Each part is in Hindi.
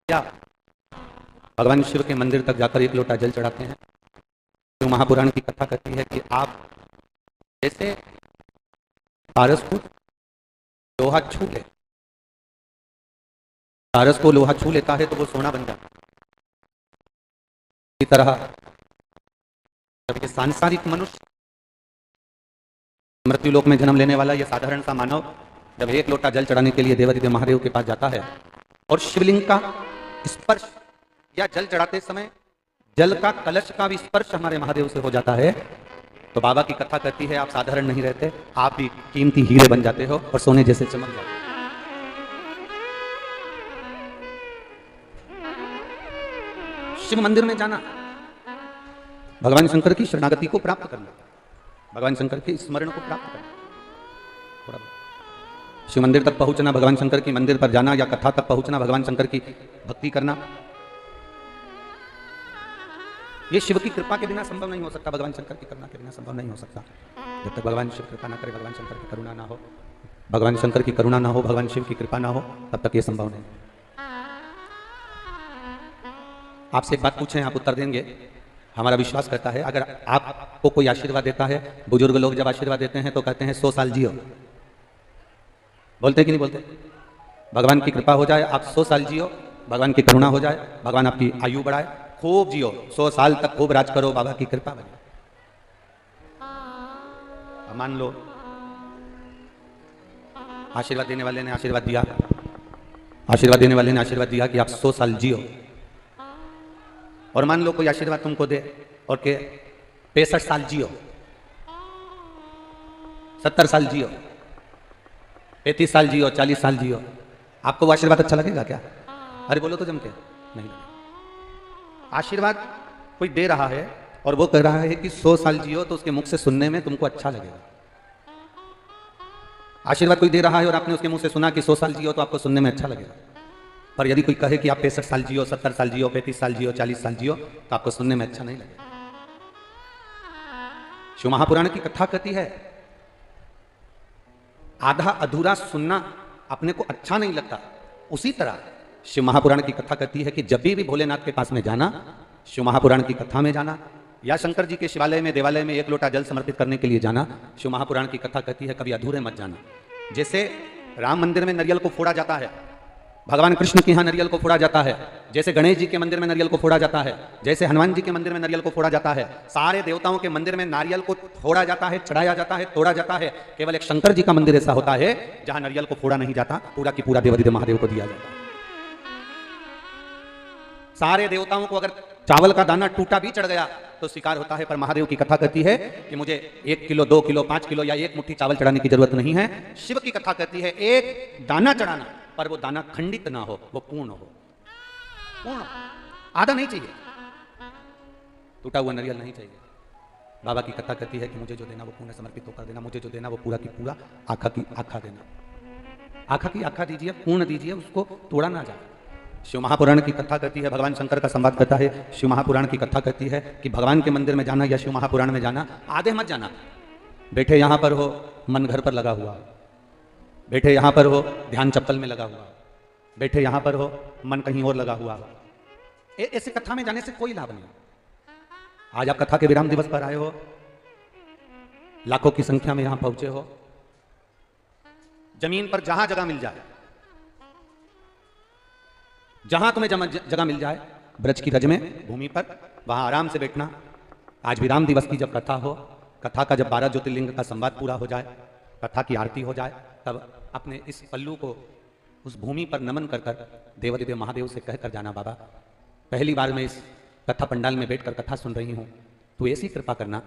या भगवान शिव के मंदिर तक जाकर एक लोटा जल चढ़ाते हैं। शिव महापुराण की कथा कहती है कि आप जैसे पारस को लोहा छू ले, पारस को लोहा छू लेता है तो वो सोना बन जाता है। इसी तरह जब ये सांसारिक मनुष्य मृत्यु लोक में जन्म लेने वाला ये साधारण सा मानव जब एक लोटा जल चढ़ाने के लिए देवादिदेव महादेव के पास जाता है और शिवलिंग का स्पर्श या जल चढ़ाते समय जल का कलश का भी स्पर्श हमारे महादेव से हो जाता है, तो बाबा की कथा कहती है आप साधारण नहीं रहते, आप भी कीमती हीरे बन जाते हो और सोने जैसे चमक जाते हो। शिव मंदिर में जाना, भगवान शंकर की शरणागति को प्राप्त करना, भगवान शंकर के स्मरण को प्राप्त करना। थोड़ा शिव मंदिर तक पहुंचना, भगवान शंकर की मंदिर पर जाना या कथा तक पहुंचना, भगवान शंकर की भक्ति करना, ये शिव की कृपा के बिना संभव नहीं हो सकता, भगवान शंकर की करुणा के बिना संभव नहीं हो सकता। जब तक भगवान शिव कृपा ना करे, भगवान शंकर की करुणा ना हो, भगवान शंकर की करुणा ना हो, भगवान शिव की कृपा ना हो, तब तक ये संभव नहीं। आपसे एक बात पूछें, आप उत्तर देंगे। हमारा विश्वास करता है अगर आपको कोई आशीर्वाद देता है, बुजुर्ग लोग जब आशीर्वाद देते हैं तो कहते हैं 100 साल जियो, बोलते कि नहीं बोलते? भगवान की कृपा हो जाए, आप 100 साल जियो, भगवान की करुणा हो जाए, भगवान आपकी आयु बढ़ाए, खूब जियो, 100 साल तक खूब राज करो, बाबा की कृपा बने। मान लो आशीर्वाद देने वाले ने आशीर्वाद दिया, आशीर्वाद देने वाले ने आशीर्वाद दिया कि आप 100 साल जियो, और मान लो कोई आशीर्वाद तुमको दे और के 65 साल जियो, 70 साल जियो, 35 साल जियो, 40 साल जियो, आपको वो आशीर्वाद अच्छा लगेगा क्या? अरे बोलो तो जम के नहीं लगेगा। आशीर्वाद कोई दे रहा है और वो कह रहा है कि 100 साल जियो, तो उसके मुख से सुनने में तुमको अच्छा लगेगा। आशीर्वाद कोई दे रहा है और आपने उसके मुंह से सुना कि 100 साल जियो, तो आपको सुनने में अच्छा लगेगा। पर यदि कोई कहे कि आप 65 साल जियो, 70 साल जियो, 35 साल जियो, 40 साल जियो, तो आपको सुनने में अच्छा नहीं लगेगा। शिव महापुराण की कथा कहती है आधा अधूरा सुनना अपने को अच्छा नहीं लगता। उसी तरह शिव महापुराण की कथा कहती है कि जब भी भोलेनाथ के पास में जाना, शिव महापुराण की कथा में जाना, या शंकर जी के शिवालय में देवालय में एक लोटा जल समर्पित करने के लिए जाना, शिव महापुराण की कथा कहती है कभी अधूरे मत जाना। जैसे राम मंदिर में नारियल को फोड़ा जाता है, भगवान कृष्ण के यहाँ नारियल को फोड़ा जाता है, जैसे गणेश जी के मंदिर में नारियल को फोड़ा जाता है, जैसे हनुमान जी के मंदिर में नारियल को फोड़ा जाता है, सारे देवताओं के मंदिर में नारियल को फोड़ा जाता है, चढ़ाया जाता है, तोड़ा जाता है। केवल एक शंकर जी का मंदिर ऐसा होता है जहां नारियल को फोड़ा नहीं जाता, पूरा की पूरा देवादिदेव महादेव को दिया जाता है। सारे देवताओं को अगर चावल का दाना टूटा भी चढ़ गया तो स्वीकार होता है, पर महादेव की कथा कहती है कि मुझे 1 किलो, 2 किलो, 5 किलो या 1 मुट्ठी चावल चढ़ाने की जरूरत नहीं है। शिव की कथा कहती है एक दाना चढ़ाना, पर वो दाना खंडित ना हो, वो पूर्ण हो, पूर्ण, आधा नहीं चाहिए, टूटा हुआ नारियल नहीं चाहिए। बाबा की कथा कहती है कि मुझे जो देना वो पूर्ण समर्पित होकर देना, मुझे जो देना वो पूरा की पूरा आखा की आखा देना, आखा की आखा दीजिए, पूर्ण दीजिए, उसको तोड़ा ना जाए। शिव महापुराण की कथा कहती है, भगवान शंकर का संवाद करता है, शिव महापुराण की कथा कहती है कि भगवान के मंदिर में जाना या शिव महापुराण में जाना, आधे मत जाना। बैठे यहां पर हो, मन घर पर लगा हुआ, बैठे यहां पर हो, ध्यान चप्पल में लगा हुआ, बैठे यहां पर हो, मन कहीं और लगा हुआ, ऐसे कथा में जाने से कोई लाभ नहीं। आज आप कथा के विराम दिवस पर आए हो, लाखों की संख्या में यहां पहुंचे हो, जमीन पर जहां जगह मिल जाए, जहां तुम्हें जगह मिल जाए, ब्रज की रज में, भूमि पर, वहां आराम से बैठना। आज विराम दिवस की जब कथा हो, कथा का जब 12 ज्योतिर्लिंग का संवाद पूरा हो जाए, कथा की आरती हो जाए, तब अपने इस पल्लू को उस भूमि पर नमन कर कर देवादिदेव महादेव से कहकर जाना, बाबा पहली बार मैं इस कथा पंडाल में बैठकर कथा सुन रही हूं, तो ऐसी कृपा करना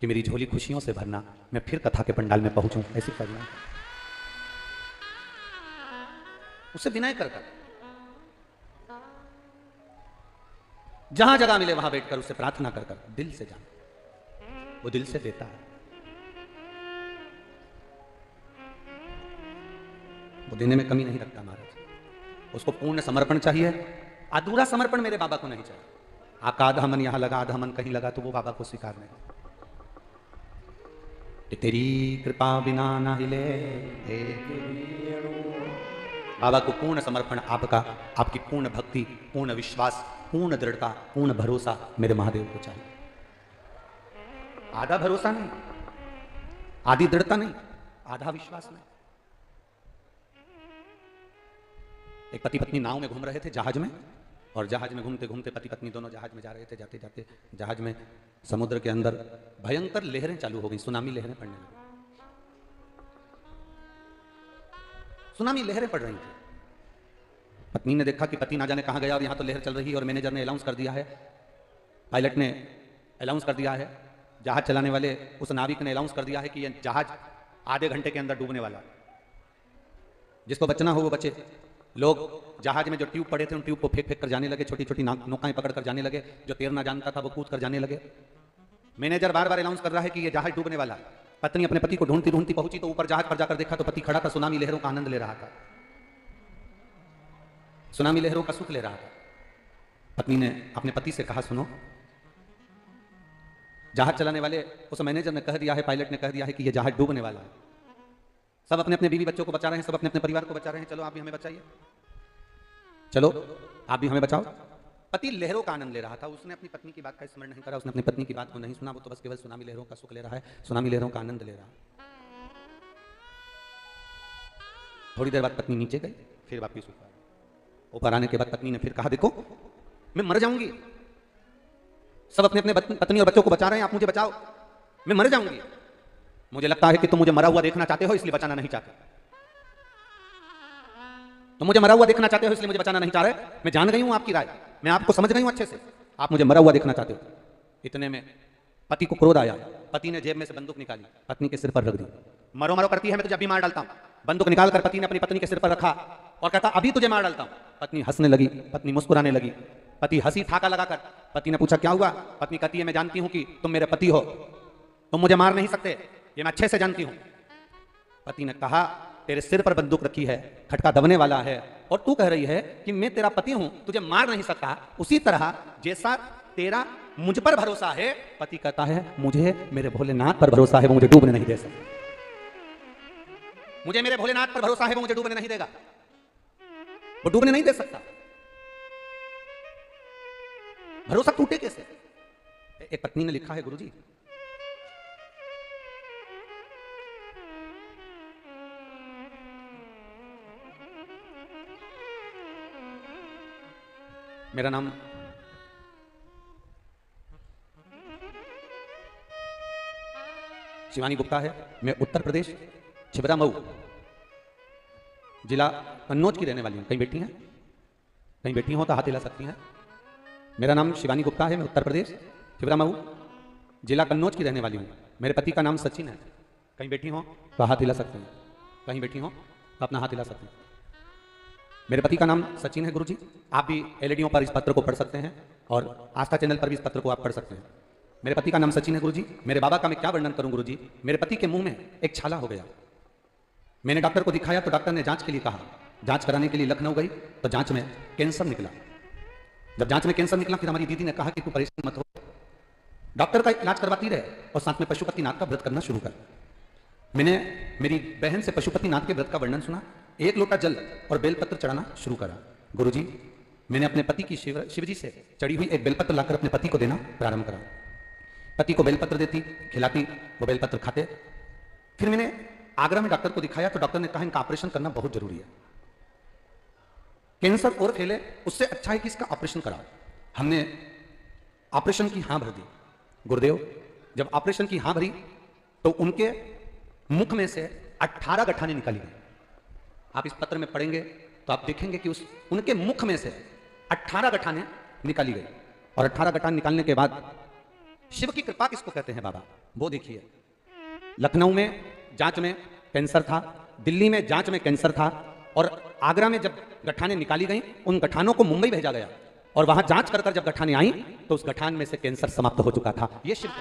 कि मेरी झोली खुशियों से भरना, मैं फिर कथा के पंडाल में पहुंचूं, ऐसी करना। उससे विनय कर कर जहां जगह मिले वहां बैठकर उससे प्रार्थना कर कर दिल से जाना, वो दिल से देता है, वो देने में कमी नहीं रखता महाराज। उसको पूर्ण समर्पण चाहिए, अधूरा समर्पण मेरे बाबा को नहीं चाहिए। आपका आधा मन यहां लगा, आधा मन कहीं लगा, तो वो बाबा को स्वीकार नहीं। कि तेरी कृपा बिना ना हिले बाबा को पूर्ण समर्पण आपका, आपकी पूर्ण भक्ति, पूर्ण विश्वास, पूर्ण दृढ़ता, पूर्ण भरोसा मेरे महादेव को चाहिए। आधा भरोसा नहीं, आधी दृढ़ता नहीं, आधा विश्वास नहीं। एक पति पत्नी नाव में घूम रहे थे, जहाज में, और जहाज में घूमते घूमते पति पत्नी दोनों जहाज में जा रहे थे। जाते जाते जहाज में समुद्र के अंदर भयंकर लहरें चालू हो गई, सुनामी लहरें पड़ने लगी। सुनामी लहरें पड़ रही थी। पत्नी ने देखा कि पति ना जाने कहां गया और यहां तो लहर चल रही है, और मैनेजर ने अनाउंस कर दिया है, पायलट ने अनाउंस कर दिया है, जहाज चलाने वाले उस नाविक ने अनाउंस कर दिया है कि यह जहाज आधे घंटे के अंदर डूबने वाला है, जिसको बचना हो वो बचे। लोग जहाज में जो ट्यूब पड़े थे उन ट्यूब को फेंक फेंक कर जाने लगे, छोटी छोटी नौकाएं पकड़ कर जाने लगे, जो तैरना जानता था वो कूद कर जाने लगे। मैनेजर बार बार अनाउंस कर रहा है कि ये जहाज डूबने वाला है। पत्नी अपने पति को ढूंढती ढूंढती पहुंची तो ऊपर जहाज पर जाकर देखा तो पति खड़ा था, सुनामी लहरों का आनंद ले रहा था, सुनामी लहरों का सुख ले रहा था। पत्नी ने अपने पति से कहा, सुनो, जहाज चलाने वाले उस मैनेजर ने कह दिया है, पायलट ने कह दिया है कि यह जहाज डूबने वाला है। सब अपने अपने बीवी बच्चों को बचा रहे हैं, सब अपने अपने परिवार को बचा रहे हैं, चलो आप भी हमें बचाइए, चलो आप भी हमें बचाओ। पति लहरों का आनंद ले रहा था, उसने अपनी पत्नी की बात का स्मरण नहीं करा, उसने अपनी पत्नी की बात को नहीं सुना, वो तो बस केवल सुनामी लहरों का सुख ले रहा है, सुनामी लहरों का आनंद ले रहा है। थोड़ी देर बाद पत्नी नीचे गई, फिर वापिस ऊपर आने के बाद पत्नी ने फिर कहा, देखो मैं मर जाऊंगी, सब अपने अपने पत्नी और बच्चों को बचा रहे हैं, आप मुझे बचाओ, मैं मर जाऊंगी। मुझे लगता है कि तुम मुझे मरा हुआ देखना चाहते हो, इसलिए बचाना नहीं चाहते। तुम मुझे मरा हुआ देखना चाहते हो, इसलिए मुझे बचाना नहीं चाह रहे। मैं जान गई हूं आपकी राय, मैं आपको समझ गई हूं अच्छे से, आप मुझे मरा हुआ देखना चाहते हो। इतने में पति को क्रोध आया, पति ने जेब में से बंदूक निकाली, पत्नी के सिर पर रख दी। मरो मरो करती है, मैं तुझे अभी मार डालता हूं। बंदूक निकालकर पति ने अपनी पत्नी के सिर पर रखा और कहता, अभी तुझे मार डालता हूं। पत्नी हंसने लगी, पत्नी मुस्कुराने लगी, पति हंसी ठाका लगाकर। पति ने पूछा, क्या हुआ? पत्नी कहती है, मैं जानती हूं कि तुम मेरे पति हो, तुम मुझे मार नहीं सकते, ये मैं अच्छे से जानती हूं। पति ने कहा, तेरे सिर पर बंदूक रखी है, खटका दबने वाला है, और तू कह रही है कि मैं तेरा पति हूं, तुझे मार नहीं सकता। उसी तरह जैसा तेरा मुझ पर भरोसा है, पति कहता है, मुझे मेरे भोलेनाथ पर भरोसा है, वो मुझे डूबने नहीं दे सकता। मुझे मेरे भोलेनाथ पर भरोसा है, वो मुझे डूबने नहीं देगा, वो डूबने नहीं दे सकता। भरोसा टूटे कैसे? एक पत्नी ने लिखा है, गुरुजी, मेरा नाम शिवानी गुप्ता है, मैं उत्तर प्रदेश छिबरामऊ जिला कन्नौज की रहने वाली हूँ। कहीं बैठी हैं? कहीं बैठी हो तो हाथ हिला सकती हैं। मेरा नाम शिवानी गुप्ता है, मैं उत्तर प्रदेश छिबरामऊ जिला कन्नौज की रहने वाली हूँ। मेरे पति का नाम सचिन है। कहीं बैठी हो तो हाथ हिला सकते हैं, कहीं बैठी हो तो अपना हाथ हिला सकते हैं। मेरे पति का नाम सचिन है गुरुजी। आप भी एलईडीओं पर इस पत्र को पढ़ सकते हैं और आस्था चैनल पर भी इस पत्र को आप पढ़ सकते हैं। मेरे पति का नाम सचिन है गुरुजी। मेरे बाबा का मैं क्या वर्णन करूं गुरुजी। मेरे पति के मुंह में एक छाला हो गया। मैंने डॉक्टर को दिखाया तो डॉक्टर ने जांच के लिए कहा। जांच कराने के लिए लखनऊ गई तो जांच में कैंसर निकला। जब जांच में कैंसर निकला फिर हमारी दीदी ने कहा कि तू परेशान मत हो, डॉक्टर का इलाज करवाती रहे और साथ में पशुपतिनाथ का व्रत करना शुरू कर। मैंने मेरी बहन से पशुपतिनाथ के व्रत का वर्णन सुना, 1 लोटा जल और बेलपत्र चढ़ाना शुरू करा। गुरुजी, मैंने अपने पति की शिवजी से चढ़ी हुई एक बेलपत्र लाकर अपने पति को देना प्रारंभ करा। पति को बेलपत्र देती, खिलाती, वो बेलपत्र खाते। फिर मैंने आगरा में डॉक्टर को दिखाया तो डॉक्टर ने कहा इनका ऑपरेशन करना बहुत जरूरी है, कैंसर और फैले उससे अच्छा है कि इसका ऑपरेशन कराओ। हमने ऑपरेशन की हां भर दी। गुरुदेव, जब ऑपरेशन की हां भरी तो उनके मुख में से 18 गठाने निकाली गई। आप इस पत्र में पढ़ेंगे तो आप देखेंगे कि उनके मुख में से 18 गठाने निकाली गई। और 18 गठान निकालने के बाद शिव की कृपा किसको कहते हैं बाबा, वो देखिए। लखनऊ में जांच में कैंसर था, दिल्ली में जांच में कैंसर था, और आगरा में जब गठाने निकाली गई उन गठानों को मुंबई भेजा गया और वहां जांच कर जब गठाने आई तो उस गठान में से कैंसर समाप्त हो चुका था। ये शिव,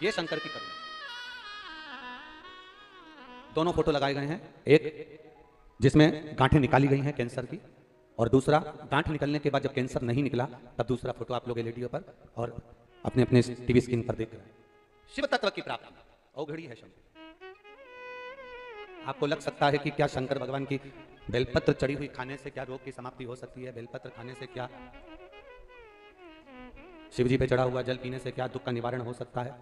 ये शंकर की करुणा। दोनों फोटो लगाए गए हैं, एक जिसमें गांठें निकाली गई हैं कैंसर की, और दूसरा गांठ निकलने के बाद जब कैंसर नहीं निकला तब दूसरा फोटो आप लोग एलईडी पर और अपने अपने टीवी स्क्रीन पर देख रहे हैं। शिव तत्व की प्राप्ति अवघड़ी है शंकर। आपको लग सकता है कि क्या शंकर भगवान की बेलपत्र चढ़ी हुई खाने से क्या रोग की समाप्ति हो सकती है? बेलपत्र खाने से क्या शिव जी पे चढ़ा हुआ जल पीने से क्या दुख का निवारण हो सकता है?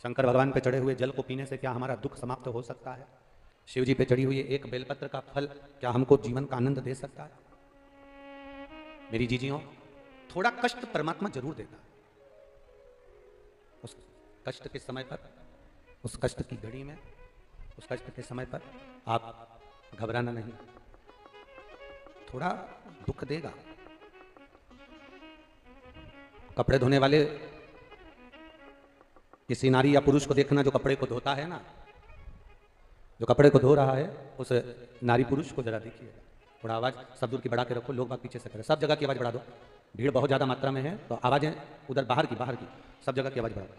शंकर भगवान पे चढ़े हुए जल को पीने से क्या हमारा दुख समाप्त हो सकता है? शिव जी पे चढ़ी हुई एक बेलपत्र का फल क्या हमको जीवन का आनंद दे सकता है? मेरी जीजियों, थोड़ा कष्ट परमात्मा जरूर देता है। उस कष्ट के समय पर, उस कष्ट की घड़ी में, उस कष्ट के समय पर आप घबराना नहीं, थोड़ा दुख देगा। कपड़े धोने वाले किसी नारी या पुरुष को देखना जो कपड़े को धोता है ना, जो कपड़े को धो रहा है उस नारी पुरुष को जरा देखिए। थोड़ा आवाज सब दूर की बढ़ा के रखो, लोग बात पीछे से करें। सब जगह की आवाज बढ़ा दो, भीड़ बहुत ज्यादा मात्रा में है तो आवाजें उधर बाहर की सब जगह की आवाज बढ़ा दो।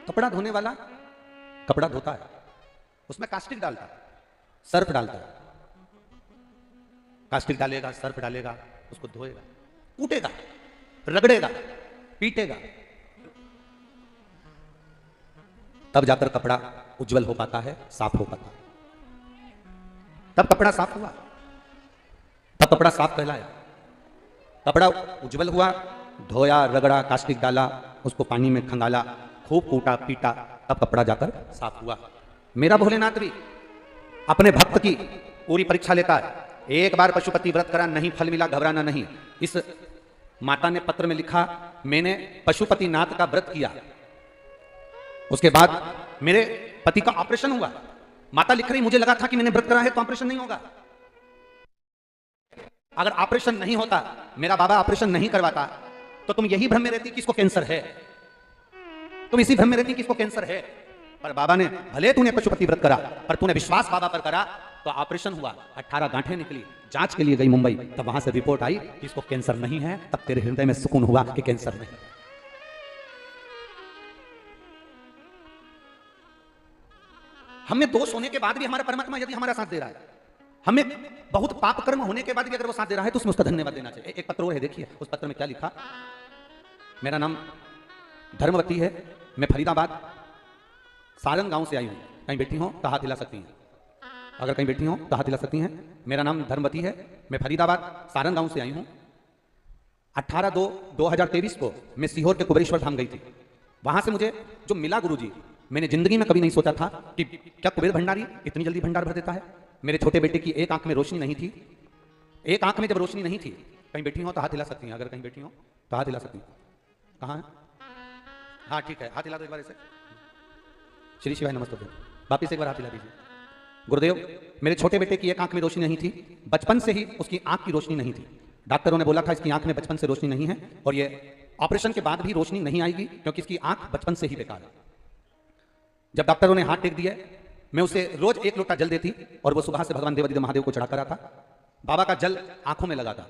कपड़ा धोने वाला कपड़ा धोता है, उसमें कास्टिक डालता है, सर्फ डालता है। कास्टिक डालेगा, सर्फ डालेगा, उसको धोएगा, कूटेगा, रगड़ेगा, पीटेगा, तब जाकर कपड़ा उज्जवल हो पाता है, साफ हो पाता है। तब कपड़ा साफ हुआ, तब कपड़ा साफ कहलाया। कपड़ा उज्जवल हुआ, धोया, रगड़ा, कास्टिक डाला, उसको पानी में खंगाला, खूब कूटा पीटा, तब कपड़ा जाकर साफ हुआ। मेरा भोलेनाथ भी अपने भक्त की पूरी परीक्षा लेता है। एक बार पशुपति व्रत करा, नहीं फल मिला, घबराना नहीं। इस माता ने पत्र में लिखा, मैंने पशुपति नाथ का व्रत किया, उसके बाद मेरे पति का ऑपरेशन हुआ। माता लिख रही, मुझे लगा था कि मैंने व्रत करा है तो ऑपरेशन नहीं होगा। अगर ऑपरेशन नहीं होता, मेरा बाबा ऑपरेशन नहीं करवाता, तो तुम यही भ्रम में रहती कि इसको कैंसर है, तुम इसी भ्रम में रहती कि इसको कैंसर है। पर बाबा ने, भले तूने पशुपति व्रत करा पर तूने विश्वास बाबा पर करा, तो ऑपरेशन हुआ, 18 गांठें निकली, जांच के लिए गई मुंबई, तब वहां से रिपोर्ट आई कि इसको कैंसर नहीं है। तब तेरे हृदय में सुकून हुआ कि कैंसर नहीं। हमें दोष होने के बाद भी हमारा परमात्मा यदि हमारा साथ दे रहा है, हमें बहुत पाप कर्म होने के बाद भी अगर वो साथ दे रहा है, तो उसमें उसका धन्यवाद देना चाहिए। एक पत्र और है, देखिए उस पत्र में क्या लिखा। मेरा नाम धर्मवती है, मैं फरीदाबाद सारंग गांव से आई हूं। कहीं बैठी हो तो हाथ हिला सकती हैं, अगर कहीं बैठी हो तो हाथ हिला सकती हैं। मेरा नाम धर्मवती है, मैं फरीदाबाद सारंग गांव से आई हूं। 18/2/2023 को मैं सीहोर के कुबेरेश्वर धाम गई थी। वहां से मुझे जो मिला गुरुजी, मैंने जिंदगी में कभी नहीं सोचा था कि क्या कुबेर भंडारी इतनी जल्दी भंडार भर देता है। मेरे छोटे बेटे की एक आंख में रोशनी नहीं थी, एक आंख में जब रोशनी नहीं थी, कहीं बैठी हो तो हाथ हिला सकती हैं, अगर कहीं बैठी हो तो हाथ हिला सकती हैं। कहाँ है? हाँ ठीक है, हाथ हिला दो एक बार ऐसे। श्री शिवाय नमस्ते। वापिस एक बार हाथ हिला दीजिए। गुरुदेव, मेरे छोटे बेटे की एक आंख में रोशनी नहीं थी, बचपन से ही उसकी आंख की रोशनी नहीं थी। डॉक्टरों ने बोला था इसकी आंख में बचपन से रोशनी नहीं है और ये ऑपरेशन के बाद भी रोशनी नहीं आएगी क्योंकि इसकी आंख बचपन से ही बेकार है। जब डॉक्टरों ने हाथ टेक दिया, मैं उसे रोज 1 लोटा जल देती और वो सुबह से भगवान देवादिदेव महादेव को चढ़ा कर आता। बाबा का जल आंखों में लगा था।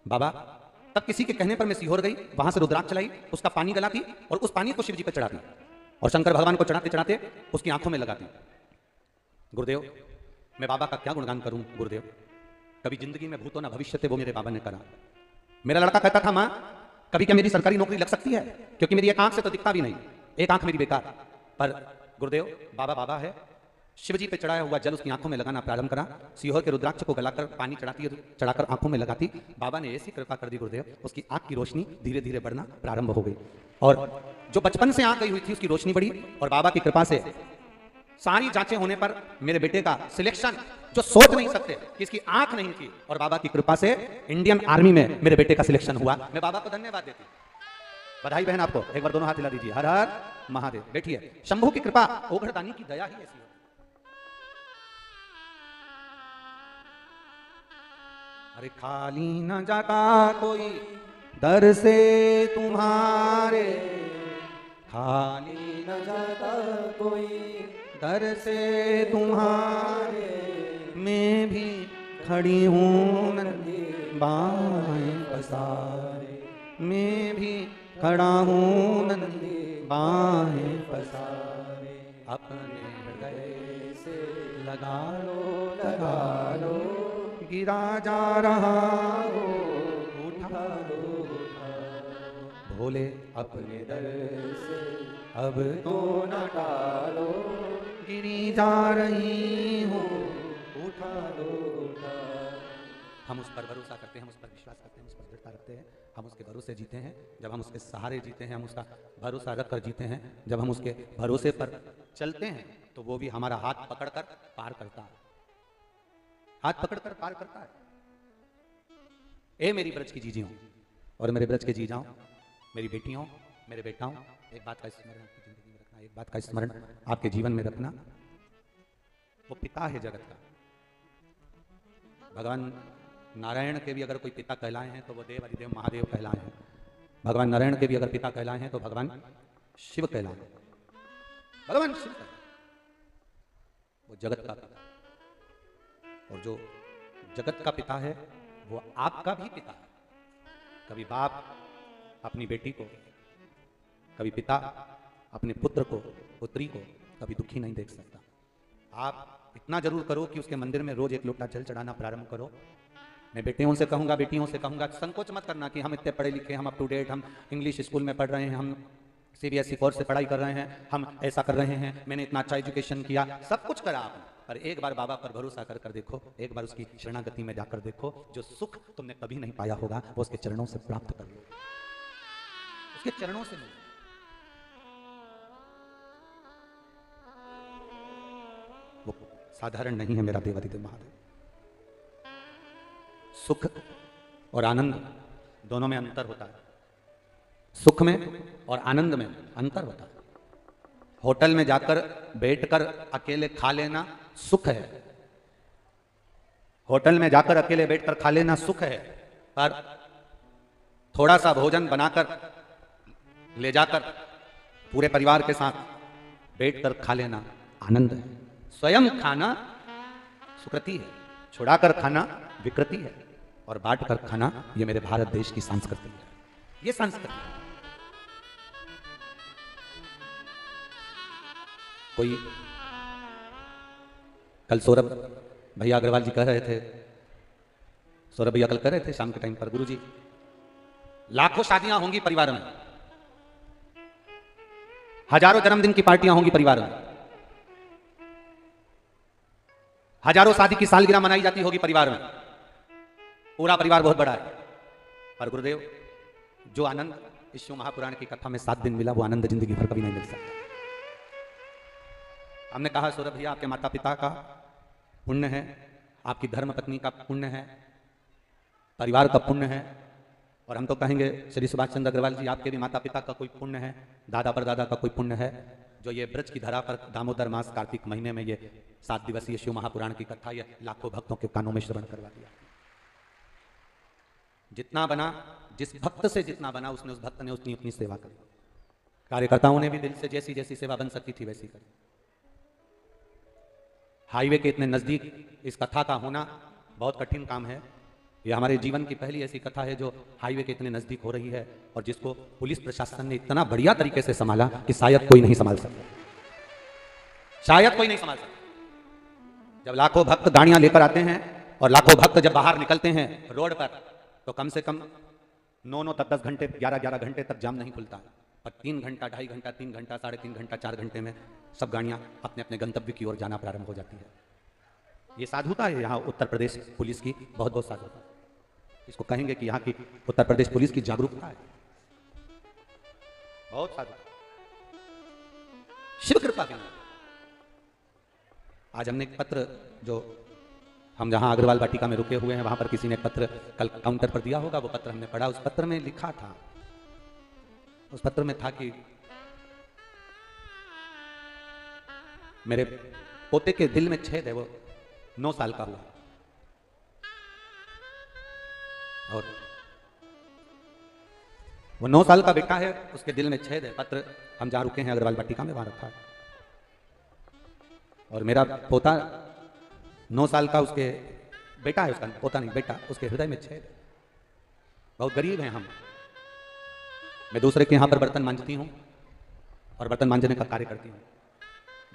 बाबा, तब किसी के कहने पर मैं सीहोर गई, वहां से रुद्राक्ष चलाई, उसका पानी गलाती और उस पानी को शिव जी पर चढ़ाती और शंकर भगवान को चढ़ाते चढ़ाते उसकी आंखों में लगाती। गुरुदेव, मैं बाबा का क्या गुणगान करूं गुरुदेव, कभी जिंदगी में भूतो ना भविष्य थे वो मेरे बाबा ने करा। मेरा लड़का कहता था, मां कभी क्या मेरी सरकारी नौकरी लग सकती है, क्योंकि मेरी एक आंख से तो दिखता भी नहीं, एक आंख मेरी बेकार। पर गुरुदेव, बाबा बाबा है, शिव जी पे चढ़ाया हुआ जल उसकी आंखों में लगाना प्रारंभ करा। सीहोर के रुद्राक्ष को गलाकर पानी चढ़ाती, चढ़ाकर आंखों में लगाती। बाबा ने ऐसी कृपा कर दी गुरुदेव, उसकी आंख की रोशनी धीरे धीरे बढ़ना प्रारंभ हो गई और जो बचपन से आंख गई हुई थी उसकी रोशनी बढ़ी। और बाबा की कृपा से सारी जांचें होने पर मेरे बेटे का सिलेक्शन, जो सोच नहीं सकते कि इसकी आंख नहीं थी, और बाबा की कृपा से इंडियन आर्मी में मेरे बेटे का सिलेक्शन हुआ। मैं बाबा को धन्यवाद देती हूँ। बधाई बहन आपको, एक बार दोनों हाथ हिला दीजिए। हर हर महादेव। बैठिए। शंभू की कृपा, ओघड़दानी की दया ही ऐसी है। अरे खाली न जाता कोई दर से तुम्हारे, खाली न जाता कोई दर से तुम्हारे, मैं भी खड़ी हूँ नंदी बाएं पसारे, मैं भी खड़ा हूँ नंदी बाएं पसारे। अपने हृदय से लगा लो, गिरा जा रहा हो उठा लो, भोले अपने दर से अब तो न टालो, गिरी जा रही हूँ, उठा लो उठा। हम उस पर भरोसा करते हैं, हम उस पर विश्वास करते हैं, उस पर दृढ़ता रखते हैं। हम उसके भरोसे जीते हैं। जब हम उसके सहारे जीते हैं, हम उसका भरोसा रख कर जीते हैं। जब हम उसके भरोसे पर चलते हैं तो वो भी हमारा हाथ पकड़कर पार करता है, हाथ पकड़कर पार करता है। ए मेरी ब्रज की जीजियों और मेरे ब्रज के जीजाओं, मेरी बेटियों, मेरे बेटाओं, एक बात का स्मरण आपकी जिंदगी में रखना, एक बात का स्मरण आपके जीवन में रखना, वो पिता है जगत का। भगवान नारायण के भी अगर कोई पिता कहलाए हैं तो वो देव अधिदेव महादेव कहलाए हैं। भगवान नारायण के भी अगर पिता कहलाए हैं तो भगवान शिव कहलाए हैं। भगवान शिव कहलाए, वो जगत का पिता है। और जो जगत का पिता है वो आपका भी पिता है। कभी बाप अपनी बेटी को, कभी पिता अपने पुत्र को, पुत्री को कभी दुखी नहीं देख सकता। आप इतना जरूर करो कि उसके मंदिर में रोज एक लोटा जल चढ़ाना प्रारंभ करो। मैं बेटियों से कहूँगा, बेटियों से कहूँगा, संकोच मत करना कि हम इतने पढ़े लिखे, हम अप टू डेट, हम इंग्लिश स्कूल में पढ़ रहे हैं, हम CBSE कोर्स से पढ़ाई कर रहे हैं, हम ऐसा कर रहे हैं, मैंने इतना अच्छा एजुकेशन किया, सब कुछ करा आपने, पर एक बार बाबा पर भरोसा कर कर देखो, एक बार उसकी शरणागति में जाकर देखो। जो सुख तुमने कभी नहीं पाया होगा वो उसके चरणों से प्राप्त कर लो, उसके चरणों से मिलो। वो साधारण नहीं है मेरा देवादिदेव महादेव। सुख और आनंद दोनों में अंतर होता है। सुख में और आनंद में अंतर होता है। होटल में जाकर बैठकर अकेले खा लेना सुख है, होटल में जाकर अकेले बैठकर खा लेना सुख है, पर थोड़ा सा भोजन बनाकर ले जाकर पूरे परिवार के साथ बैठकर खा लेना आनंद है। स्वयं खाना सुकृति है, छुड़ाकर खाना विकृति है, और बांट कर खाना ये मेरे भारत देश की संस्कृति है। ये संस्कृति है। कोई कल सौरभ भैया अग्रवाल जी कह रहे थे, सौरभ भैया कल कह रहे थे शाम के टाइम पर, गुरुजी लाखों शादियां होंगी परिवार में, हजारों जन्मदिन की पार्टियां होंगी परिवार में, हजारों शादी की सालगिरह मनाई जाती होगी परिवार में, पूरा परिवार बहुत बड़ा है, पर गुरुदेव जो आनंद इस शिव महापुराण की कथा में 7 दिन मिला वो आनंद जिंदगी भर कभी नहीं मिल सकता। हमने कहा सौरभ भैया आपके माता पिता का पुण्य है, आपकी धर्म पत्नी का पुण्य है, परिवार का पुण्य है, और हम तो कहेंगे श्री सुभाष चंद्र अग्रवाल जी आपके भी माता पिता का कोई पुण्य है, दादा परदादा का कोई पुण्य है, जो ये ब्रज की धरा पर दामोदर मास कार्तिक महीने में ये 7 दिवसीय शिव महापुराण की कथा ये लाखों भक्तों के कानों में श्रवण करवा दिया। जितना बना, जिस भक्त से जितना बना उसने, उस भक्त ने उतनी उतनी सेवा करी। कार्यकर्ताओं ने भी दिल से जैसी जैसी सेवा बन सकती थी वैसी करी। हाईवे के इतने नजदीक इस कथा का होना बहुत कठिन काम है। यह हमारे जीवन की पहली ऐसी कथा है जो हाईवे के इतने नजदीक हो रही है, और जिसको पुलिस प्रशासन ने इतना बढ़िया तरीके से संभाला कि शायद कोई नहीं संभाल सकता, शायद कोई नहीं संभाल सकता। जब लाखों भक्त गाड़ियां लेकर आते हैं और लाखों भक्त जब बाहर निकलते हैं रोड पर, तो कम से कम 9-9, 10-10 घंटे, 11-11 घंटे तक जाम नहीं खुलता है, पर 3 घंटा, 2.5 घंटा, 3 घंटा, 3.5 घंटा, 4 घंटे में सब गाड़ियां अपने अपने गंतव्य की ओर जाना प्रारंभ हो जाती है। ये साधुता है यहाँ उत्तर प्रदेश पुलिस की, बहुत बहुत साधुता। इसको कहेंगे कि यहाँ की उत्तर प्रदेश पुलिस की जागरूकता है, बहुत साधुता, शिव कृपा के। आज हमने एक पत्र, जो हम जहां अग्रवाल वाटिका में रुके हुए हैं वहां पर किसी ने पत्र कल काउंटर पर दिया होगा, वो पत्र हमने पढ़ा। उस पत्र में लिखा था, उस पत्र में था कि मेरे पोते के दिल में छेद है, वो 9 साल का हुआ, और वो 9 साल का बेटा है, उसके दिल में छेद है। पत्र हम जहां रुके हैं अग्रवाल वाटिका में वहां रखा है, और मेरा पोता 9 साल का, उसके बेटा है, उसका पोता नहीं बेटा, उसके हृदय में छेद है। बहुत गरीब हैं हम। मैं दूसरे के यहाँ पर बर्तन मांजती हूँ और बर्तन मांजने का कार्य करती हूँ।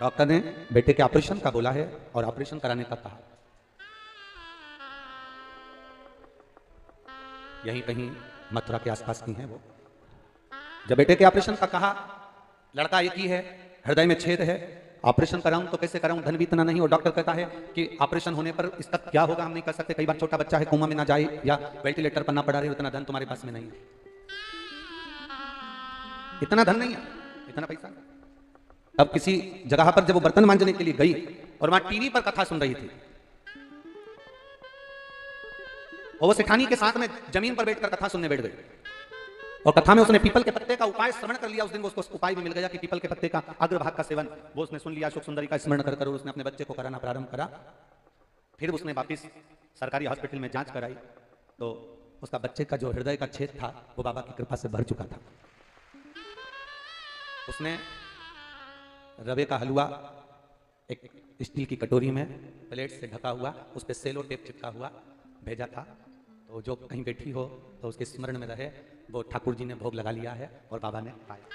डॉक्टर ने बेटे के ऑपरेशन का बोला है और ऑपरेशन कराने का कहा। यहीं कहीं मथुरा के आसपास की हैं वो। जब बेटे के ऑपरेशन का कहा लड़का एक ही है, हृदय में छेद है, ऑपरेशन कराऊं तो कैसे कराऊं, धन भी इतना नहीं। और डॉक्टर कहता है कि ऑपरेशन होने पर इसका क्या होगा हम नहीं कर सकते। कई बार छोटा बच्चा है कोमा में ना जाए या वेंटिलेटर पर ना पड़ा रहे, उतना धन तुम्हारे पास में नहीं है, इतना धन नहीं है, इतना पैसा। अब किसी जगह पर जब वो बर्तन मांजने के लिए गई और वहां टीवी पर कथा सुन रही थी, और वो सेठानी के साथ में जमीन पर बैठकर कथा सुनने बैठ गई, और कथा में उसने पीपल के पत्ते का उपाय श्रवण कर लिया। उस दिन उसको उपाय भी मिल गया कि पीपल के पत्ते का अग्रभाग का सेवन, वो उसने सुन लिया। अशोक सुंदरी का स्मरण कर उसने अपने बच्चे को कराना प्रारंभ करा। फिर उसने वापिस सरकारी हॉस्पिटल में जांच कराई तो उसका बच्चे का जो हृदय का छेद था वो बाबा की कृपा से भर चुका था। उसने रवे का हलवा एक स्टील की कटोरी में प्लेट से ढका हुआ, उस पर सेलो टेप चिपका हुआ भेजा था, तो जो कहीं बैठी हो तो उसके स्मरण में रहे, वो ठाकुर जी ने भोग लगा लिया है और बाबा ने खाया।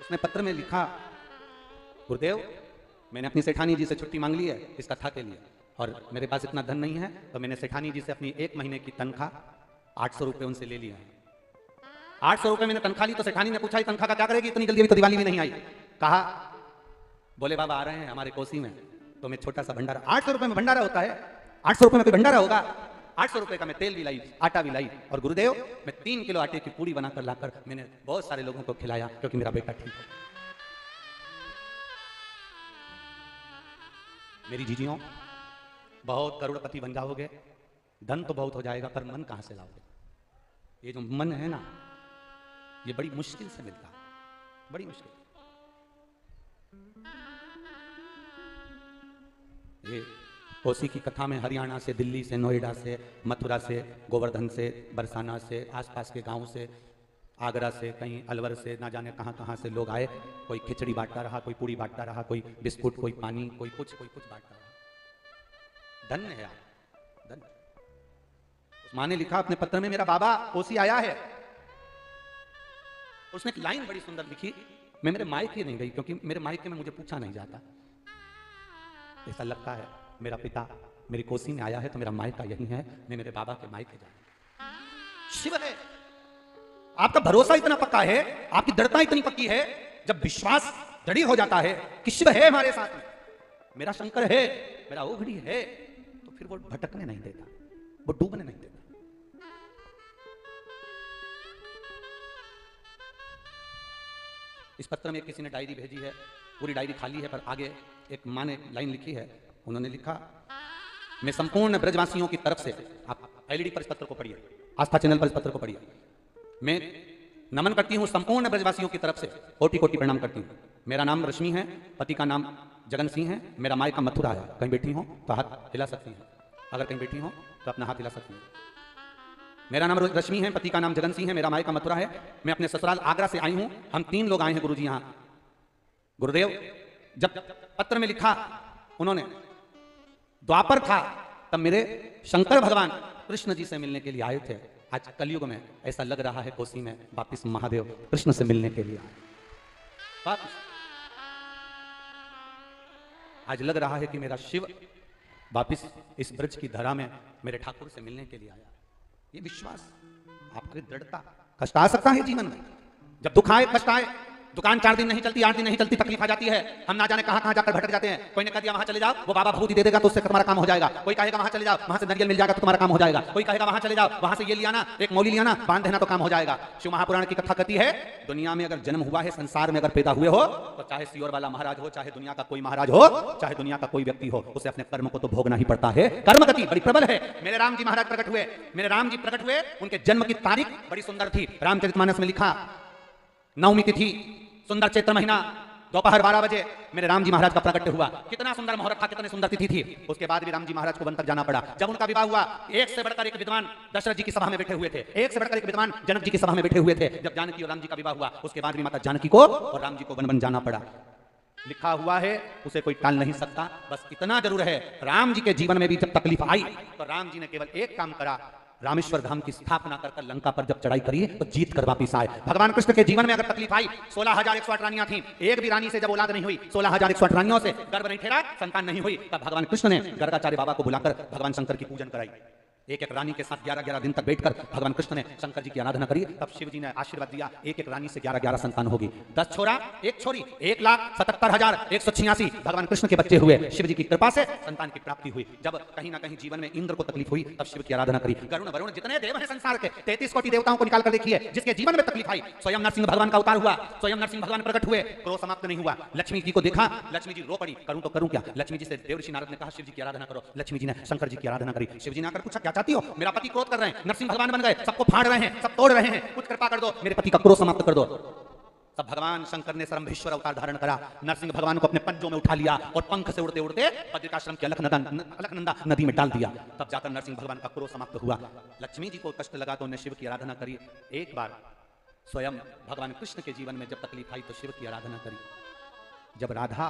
उसने पत्र में लिखा, गुरुदेव मैंने अपनी सेठानी जी से छुट्टी मांग ली है इस कथा के लिए, और मेरे पास इतना धन नहीं है, तो मैंने सेठानी जी से अपनी 1 महीने की तनख्वाह 800 रुपये उनसे ले लिया है। 800 रुपये मैंने तनख्वाह ली तो सेठानी ने पूछा तनख्वाह का क्या करेगी इतनी जल्दी, अभी तो दिवाली भी नहीं आई। कहा बोले बाबा आ रहे हैं हमारे कोसी में, तो मैं छोटा सा भंडारा, 800 रुपये में भंडारा होता है, 800 रुपये में कोई भंडारा होगा। 800 रुपये का मैं तेल भी लाई, आटा भी लाई, और गुरुदेव मैं 3 किलो आटे की पूरी बनाकर लाकर मैंने बहुत सारे लोगों को खिलाया क्योंकि मेरा बेटा ठीक है। मेरी जीजियों, बहुत करोड़पति बन जाओगे, धन तो बहुत हो जाएगा, पर मन कहां से लाओगे? ये जो मन है ना, ये बड़ी मुश्किल से मिलता है, बड़ी मुश्किल। ये कोसी की कथा में हरियाणा से, दिल्ली से, नोएडा से, मथुरा से, गोवर्धन से, बरसाना से, आसपास के गांव से, आगरा से, कहीं अलवर से, ना जाने कहां कहां से लोग आए। कोई खिचड़ी बांटता रहा, कोई पूड़ी बांटता रहा, कोई बिस्कुट, कोई पानी, कोई कुछ बांटता रहा। धन्य है आप, धन्य। उस माँ ने लिखा अपने पत्र में, मेरा बाबा कोसी आया है। उसने एक लाइन बड़ी सुंदर लिखी, मैं मेरे मायके नहीं गई क्योंकि मेरे मायके में मुझे पूछा नहीं जाता। ऐसा लगता है मेरा पिता मेरी कोसी में आया है तो मेरा मायका यही है, मैं मेरे बाबा के मायके जाऊं। शिव है, आपका भरोसा इतना पक्का है, आपकी दृढ़ता इतनी पक्की है, जब विश्वास दृढ़ हो जाता है कि शिव है हमारे साथ में, मेरा शंकर है, मेरा ओघड़ी है, तो फिर वो भटकने नहीं देता, वो डूबने नहीं देता। इस पत्र में किसी ने डायरी भेजी है, पूरी डायरी खाली है, पर आगे एक माँ ने लाइन लिखी है। उन्होंने लिखा, मैं संपूर्ण ब्रजवासियों की तरफ से, आप एलईडी पर इस पत्र को पढ़िए, आस्था चैनल पर इस पत्र को पढ़िए, मैं नमन करती हूँ संपूर्ण ब्रजवासियों की तरफ से, कोटि कोटि प्रणाम करती हूँ। मेरा नाम रश्मि है, पति का नाम जगन सिंह है, मेरा मायका मथुरा है। कहीं बैठी हो तो हाथ हिला सकती हैं, अगर कहीं बैठी हो तो अपना हाथ हिला सकती हैं। मेरा नाम रश्मि है, पति का नाम जगन सिंह है, मेरा मायका मथुरा है, मैं अपने ससुराल आगरा से आई हूँ, हम 3 लोग आए हैं गुरुजी यहाँ। गुरुदेव जब पत्र में लिखा, उन्होंने द्वापर था तब मेरे शंकर भगवान कृष्ण जी से मिलने के लिए आए थे। आज कलयुग में ऐसा लग रहा है कोसी में वापिस महादेव कृष्ण से मिलने के लिए आए। आज लग रहा है कि मेरा शिव वापिस इस ब्रज की धरा में मेरे ठाकुर से मिलने के लिए आया। ये विश्वास, आपकी दृढ़ता। कष्ट आ सकता है जीवन में, जब दुख आए, कष्ट आए, दुकान 4 दिन नहीं चलती, 8 दिन नहीं चलती, तकलीफ आ जाती है, हम ना जाने कहां कहां जाकर भटक जाते हैं। कोई ने कह दिया वहां चले जाओ, वो बाबा भभूति दे देगा तो उससे तुम्हारा काम हो जाएगा। कोई कहेगा वहां चले जाओ, वहां से नारियल मिल जाएगा तो तुम्हारा काम हो जाएगा। कोई कहेगा वहां चले जाओ, वहां से ये लिया ना, एक मौली लिया ना, बांध देना तो काम हो जाएगा। शिव महापुराण की कथा कहती है, दुनिया में अगर जन्म हुआ है, संसार में अगर पैदा हुए हो, तो चाहे सियोर वाला महाराज हो, चाहे दुनिया का कोई महाराज हो, चाहे दुनिया का कोई व्यक्ति हो, उसे अपने कर्म को तो भोगना ही पड़ता है। कर्म गति बड़ी प्रबल है। मेरे राम जी महाराज प्रकट हुए, मेरे राम जी प्रकट हुए, उनके जन्म की तारीख बड़ी सुंदर थी। रामचरितमानस में लिखा, 9वीं तिथि, सुंदर चैत्र महीना, दोपहर 12 बजे मेरे राम जी महाराज का प्रकट हुआ। कितना सुंदर मुहूर्त था, कितनी सुंदर तिथि थी। उसके बाद भी राम जी महाराज को वन तक जाना पड़ा। जब उनका विवाह हुआ, एक से बढ़कर एक विद्वान दशरथ जी की सभा में बैठे हुए थे, एक से बढ़कर एक विद्वान जनक जी की सभा में बैठे हुए थे। जब जानकी और राम जी का विवाह हुआ, उसके बाद भी माता जानकी को और राम जी को वन जाना पड़ा। लिखा हुआ है, उसे कोई टाल नहीं सकता। बस इतना जरूर है, राम जी के जीवन में भी जब तकलीफ आई तो राम जी ने केवल एक काम करा, रामेश्वर धाम की स्थापना कर लंका पर जब चढ़ाई करी तो जीत कर वापिस आए। भगवान कृष्ण के जीवन में अगर तकलीफ आई, 16,108 रानियां थी, एक भी रानी से जब औलाद नहीं हुई, 16,108 रानियों से गर्भ नहीं ठहरा, संतान नहीं हुई, तब भगवान कृष्ण ने गर्गाचार्य बाबा को बुलाकर भगवान शंकर की पूजन कराई। एक एक रानी के साथ 11-11 दिन तक बैठकर भगवान कृष्ण ने शंकर जी की आराधना करी। तब शिव जी ने आशीर्वाद दिया, एक एक रानी से 11-11 संतान होगी। 10 छोरा 1 छोरी, 1,77,186 भगवान कृष्ण के बच्चे हुए। शिव जी की कृपा से संतान की प्राप्ति हुई। जब कहीं ना कहीं जीवन में इंद्र को तकलीफ हुई, तब शिव की आराधना करी। गरुण वरुण जितने देव हैं संसार के 33 कोटि देवताओं को निकाल कर देखिए, जिसके जीवन में तकलीफ आई, स्वयं नरसिंह भगवान का अवतार हुआ, स्वयं नरसिंह भगवान प्रकट हुए, क्रोध समाप्त नहीं हुआ। लक्ष्मी जी को देखा, लक्ष्मी जी रो पड़ी, करूं तो करूं क्या। लक्ष्मी जी से देवऋषि नारद ने कहा शिव जी की आराधना करो। लक्ष्मी जी ने शंकर जी की आराधना करी। शिव जी ने आकर पूछा क्या चाहती हो। मेरा पति क्रोध कर रहे हैं, नरसिंह भगवान बन गए, सबको फाड़ रहे हैं, सब तोड़ रहे हैं, कुछ कृपा कर दो, मेरे पति का क्रोध समाप्त कर दो। तब भगवान शंकर ने सरम्भेश्वर अवतार धारण करा, नरसिंह भगवान को अपने पंजों में उठा लिया और पंख से उड़ते उड़ते बद्रिकाश्रम के अलकनंदा नदी में डाल दिया। तब जाकर नरसिंह भगवान का क्रोध समाप्त हुआ। लक्ष्मी जी को कष्ट लगा तो उन्हें शिव की आराधना करी। एक बार स्वयं भगवान कृष्ण के जीवन में जब तकलीफ आई तो शिव की आराधना करी। जब राधा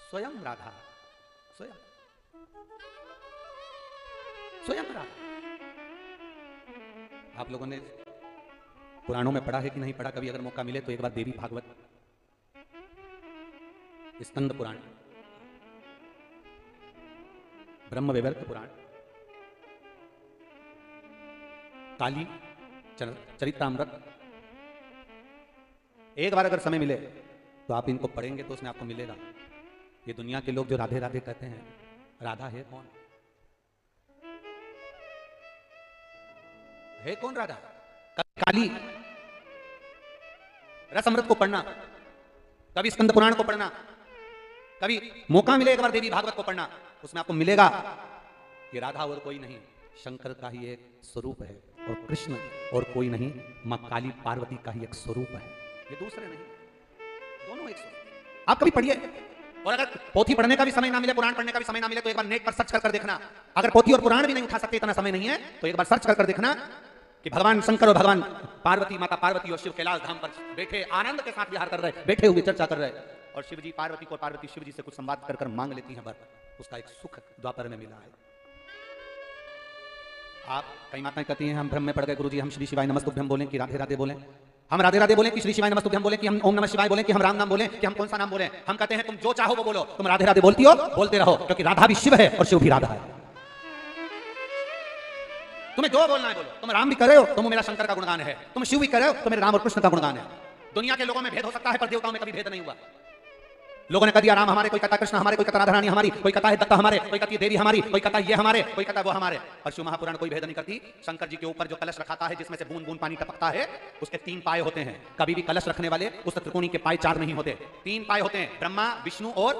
स्वयं राधा आप लोगों ने पुराणों में पढ़ा है कि नहीं पढ़ा, कभी अगर मौका मिले तो एक बार देवी भागवत, स्कंद पुराण, ब्रह्म वैवर्त पुराण, काली चरित्रामृत, एक बार अगर समय मिले तो आप इनको पढ़ेंगे तो उसमें आपको मिलेगा। ये दुनिया के लोग जो राधे राधे कहते हैं, राधा है कौन? है कौन राधा? काली रसअमृत को पढ़ना, कभी स्कंद पुराण को पढ़ना, कभी मौका मिले एक बार देवी भागवत को पढ़ना, उसमें आपको मिलेगा कि राधा और कोई नहीं, शंकर का ही एक स्वरूप है, और कृष्ण और कोई नहीं, मां काली पार्वती का ही एक स्वरूप है। ये दूसरे नहीं, दोनों एक स्वरूप। आप कभी पढ़िए, और अगर पोथी पढ़ने का भी समय ना मिले, पुराण पढ़ने का भी समय ना मिले, तो एक बार नेट पर सर्च कर देखना। अगर पोथी और पुराण भी नहीं उठा सकते, इतना समय नहीं है, तो एक बार सर्च कर देखना कि भगवान शंकर और भगवान पार्वती, माता पार्वती और शिव कैलाश धाम पर बैठे आनंद के साथ विहार कर रहे, बैठे हुए चर्चा कर रहे, और शिव जी पार्वती को, पार्वती शिव जी से कुछ संवाद कर मांग लेती हैं वर। उसका एक सुख द्वापर में मिला है। आप कई माताएं कहती हैं हम भ्रम में पड़ गए गुरुजी, हम श्री शिवाय नमस्तुभ्यं बोलें कि राधे राधे बोलें, हम राधे राधे बोलें कि श्री शिवाय नमस्तुभ्यं बोलें, कि हम ओम नमः शिवाय बोलें, कि हम राम नाम बोलें, कि हम कौन सा नाम बोलें। हम कहते हैं तुम जो चाहो वो बोलो, तुम राधे राधे बोलती हो, बोलते रहो, क्योंकि राधा भी शिव है और शिव भी राधा है। तुम्हें जो बोलना है बोलो, तुम राम भी कर रहे हो तो मेरा शंकर का गुणगान है, तुम शिव भी कर रहे हो तो मेरे राम और कृष्ण का गुणगान है। दुनिया के लोगों में भेद हो सकता है पर देवताओं में कभी भेद नहीं हुआ। लोगों ने कह दिया राम हमारे, कोई कहता कृष्ण हमारे, कोई कहता राधा रानी हमारी, कोई कहता है दत्ता हमारे, कोई कहती है देवी हमारी, कोई कहता है ये हमारे, कोई कहता है वो हमारे। और शिव महापुराण कोई भेद नहीं करती। शंकर जी के ऊपर जो कलश रखाता है जिसमें से बूंद बूंद पानी टपकता है, उसके 3 पाए होते हैं। कभी भी कलश रखने वाले उस त्रिकोणी के पाए 4 नहीं होते, 3 पाए होते हैं। ब्रह्मा, विष्णु और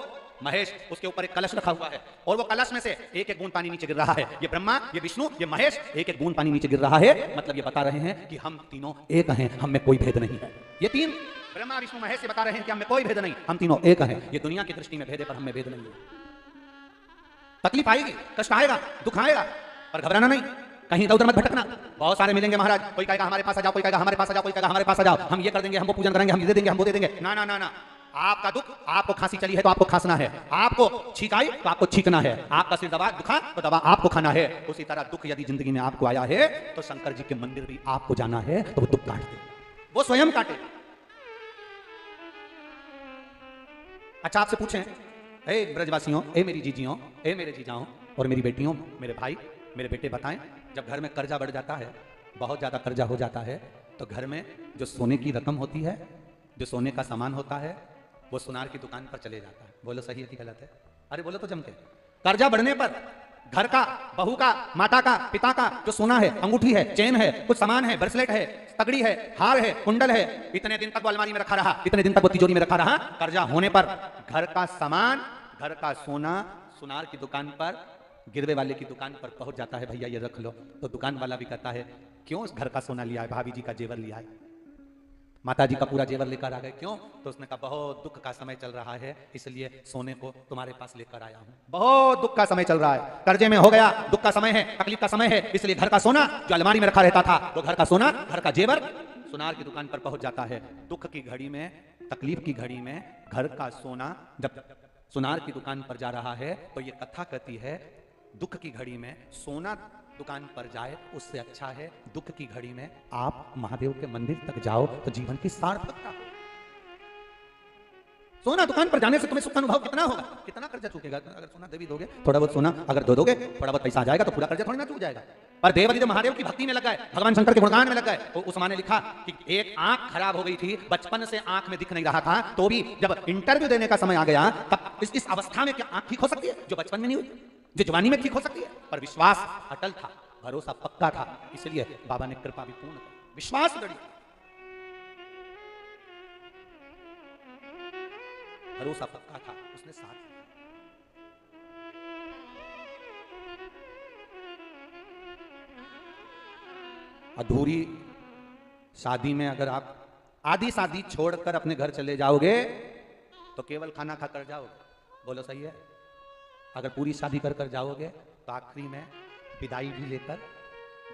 महेश, उसके ऊपर एक कलश रखा हुआ है, और वो कलश में से एक एक बूंद पानी नीचे गिर रहा है। ये ब्रह्मा, ये विष्णु, ये महेश, एक एक बूंद पानी नीचे गिर रहा है। मतलब ये बता रहे हैं कि हम तीनों एक हैं, हम में कोई भेद नहीं है। ये 3 ब्रह्मा विष्णु महेश से बता रहे हैं कि हम में कोई भेद नहीं, हम तीनों एक हैं। ये दुनिया की दृष्टि में भेद है पर हम में भेद नहीं है। तकलीफ आएगी, कष्ट आएगा, दुख आएगा, पर घबराना नहीं, कहीं इधर उधर मत भटकना। बहुत सारे मिलेंगे महाराज, कोई कहेगा हमारे पास आ जाओ, कोई कहेगा हमारे पास आ जाओ, कोई कहेगा हमारे पास आ जाओ, हम ये कर देंगे, हम वो पूजन करेंगे, हम ये दे देंगे, हम वो दे देंगे। ना ना ना ना, आपका दुख, आपको खांसी चली है तो आपको खांसना है, आपको छींक आई तो आपको छींकना है, आपका सिर दबा दुखा तो दवा आपको खाना है। उसी तरह दुख यदि जिंदगी में आपको आया है तो शंकर जी के मंदिर भी आपको जाना है, तो वो दुख काट दे, वो स्वयं काटे। अच्छा आपसे पूछें, ए ब्रजवासियों, ए मेरी जीजियों, ए मेरे जीजाओं और मेरी बेटियों, मेरे भाई, मेरे बेटे, बताएं जब घर में कर्जा बढ़ जाता है, बहुत ज्यादा कर्जा हो जाता है, तो घर में जो सोने की रकम होती है, जो सोने का सामान होता है, वो सुनार की दुकान पर चले जाता है। बोलो सही है कि गलत है? अरे बोलो तो जम के। कर्जा बढ़ने पर घर का, बहू का, माता का, पिता का जो सोना है, अंगूठी है, चेन है, कुछ सामान है, ब्रेसलेट है, तगड़ी है, हार है, कुंडल है, इतने दिन तक वो अलमारी में रखा रहा, इतने दिन तक वो तिजोरी में रखा रहा। कर्जा होने पर घर का सामान, घर का सोना सुनार की दुकान पर, गिरवे वाले की दुकान पर पहुंच जाता है, भैया ये रख लो। तो दुकान वाला भी कहता है क्यों घर का सोना लिया है, भाभी जी का जेवर लिया है, माता जी का पूरा जेवर लेकर आ गए, क्यों? तो उसने कहा बहुत दुख का समय चल रहा है, इसलिए सोने को तुम्हारे पास लेकर आया हूं। बहुत दुख का समय चल रहा है, कर्जे में हो गया, दुख का समय है, तकलीफ का समय है, इसलिए घर का सोना जो अलमारी में रखा रहता था, वो घर का सोना, घर का जेवर सुनार की दुकान पर पहुंच जाता है। दुख की घड़ी में, तकलीफ की घड़ी में घर का सोना जब सुनार की दुकान पर जा रहा है, तो ये कथा कहती है दुख की घड़ी में सोना दुकान पर जाए उससे अच्छा है दुख की घड़ी में आप महादेव के मंदिर तक जाओ, तो जीवन की सार्थकता। सोना दुकान पर जाने से तुम्हें सुख का अनुभव कितना होगा, कितना कर्जा चूकेगा। अगर सोना देवी दोगे, थोड़ा बहुत सोना अगर दो दोगे, थोड़ा बहुत पैसा आ जाएगा तो पूरा कर्जा थोड़ी ना चूक जाएगा। पर देवादिदेव महादेव की भक्ति में लगा है, भगवान शंकर के गुणगान में लगा है। तो उस माँ ने लिखा कि एक आंख खराब हो गई थी, बचपन से आंख में दिख नहीं रहा था, तो भी जब इंटरव्यू देने का समय आ गया तब इस अवस्था में क्या आंख ठीक हो सकती है जो बचपन में नहीं हुई, जो जवानी में ठीक हो सकती है। पर विश्वास अटल था, भरोसा पक्का था, इसलिए बाबा ने कृपा भी पूर्ण की, विश्वास गढ़ी, भरोसा पक्का था, उसने साथ दिया। अधूरी शादी में अगर आप आधी शादी छोड़कर अपने घर चले जाओगे तो केवल खाना खाकर जाओगे, बोलो सही है। अगर पूरी शादी कर कर जाओगे तो आखिरी में विदाई भी लेकर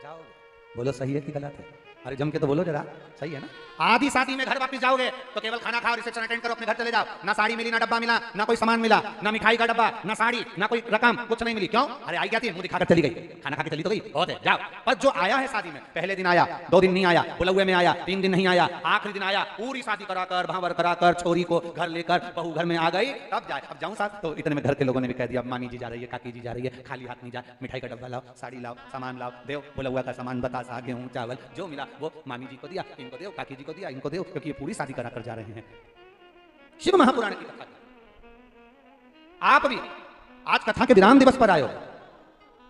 जाओगे, बोलो सही है कि गलत है। अरे जम के तो बोलो जरा, सही है ना। आधी शादी में घर वापस जाओगे तो केवल खाना खाओ, रिसेप्शन अटेंड करो, अपने घर चले जाओ, ना साड़ी मिली, ना डब्बा मिला, ना कोई सामान मिला, ना मिठाई का डब्बा, ना साड़ी, ना कोई रकम, कुछ नहीं मिली। क्यों? अरे आई क्या थी, मुंह दिखाकर चली गई, खाना खा के चली तो गई, बहुत है, जाओ। पर जो आया है शादी में, पहले दिन आया, 2 दिन नहीं आया, बुलौए में आया, 3 दिन नहीं आया, आखिरी दिन आया, पूरी शादी कराकर भावर कराकर छोरी को घर लेकर बहू घर में आ गई, तब जाए। अब जाऊं साथ तो इतने में घर के लोगों ने भी कह दिया, मामी जी जा रही है, काकी जी जा रही है, खाली हाथ नहीं जा, मिठाई का डब्बा लाओ, साड़ी लाओ, सामान लाओ, देव बुलौआ का सामान, बतासा, गेहूं, चावल जो मिला वो मामी जी को दिया, इनको दो, काकी जी को दिया, इनको दो, क्योंकि ये पूरी शादी करा कर जा रहे हैं। शिव महापुराण की कथा, आप भी आज कथा के विराम दिवस पर आए हो,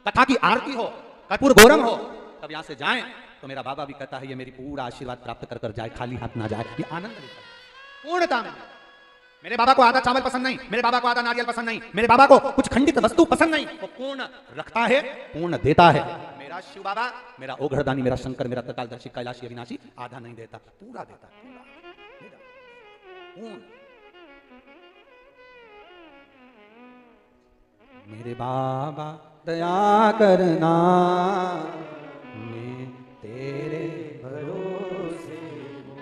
कथा की आरती हो, कर्पूर गौरम हो, तब यहां से जाएं तो मेरा बाबा भी कहता है ये मेरी पूरा आशीर्वाद प्राप्त कर कर जाए, खाली हाथ ना जाए, ये आनंद लेकर पूर्णता में। मेरे बाबा को आधा चावल पसंद नहीं, मेरे बाबा को आधा नारियल पसंद नहीं, मेरे बाबा को कुछ खंडित वस्तु पसंद नहीं, वो पूर्ण रखता है, पूर्ण देता है। मेरा शिव बाबा, मेरा ओघड़दानी, मेरा शंकर, मेरा त्रिकालदर्शी कैलाशी अविनाशी आधा नहीं देता, पूरा देता, पूर्ण। मेरे बाबा दया करना, मैं तेरे भरोसे हूँ,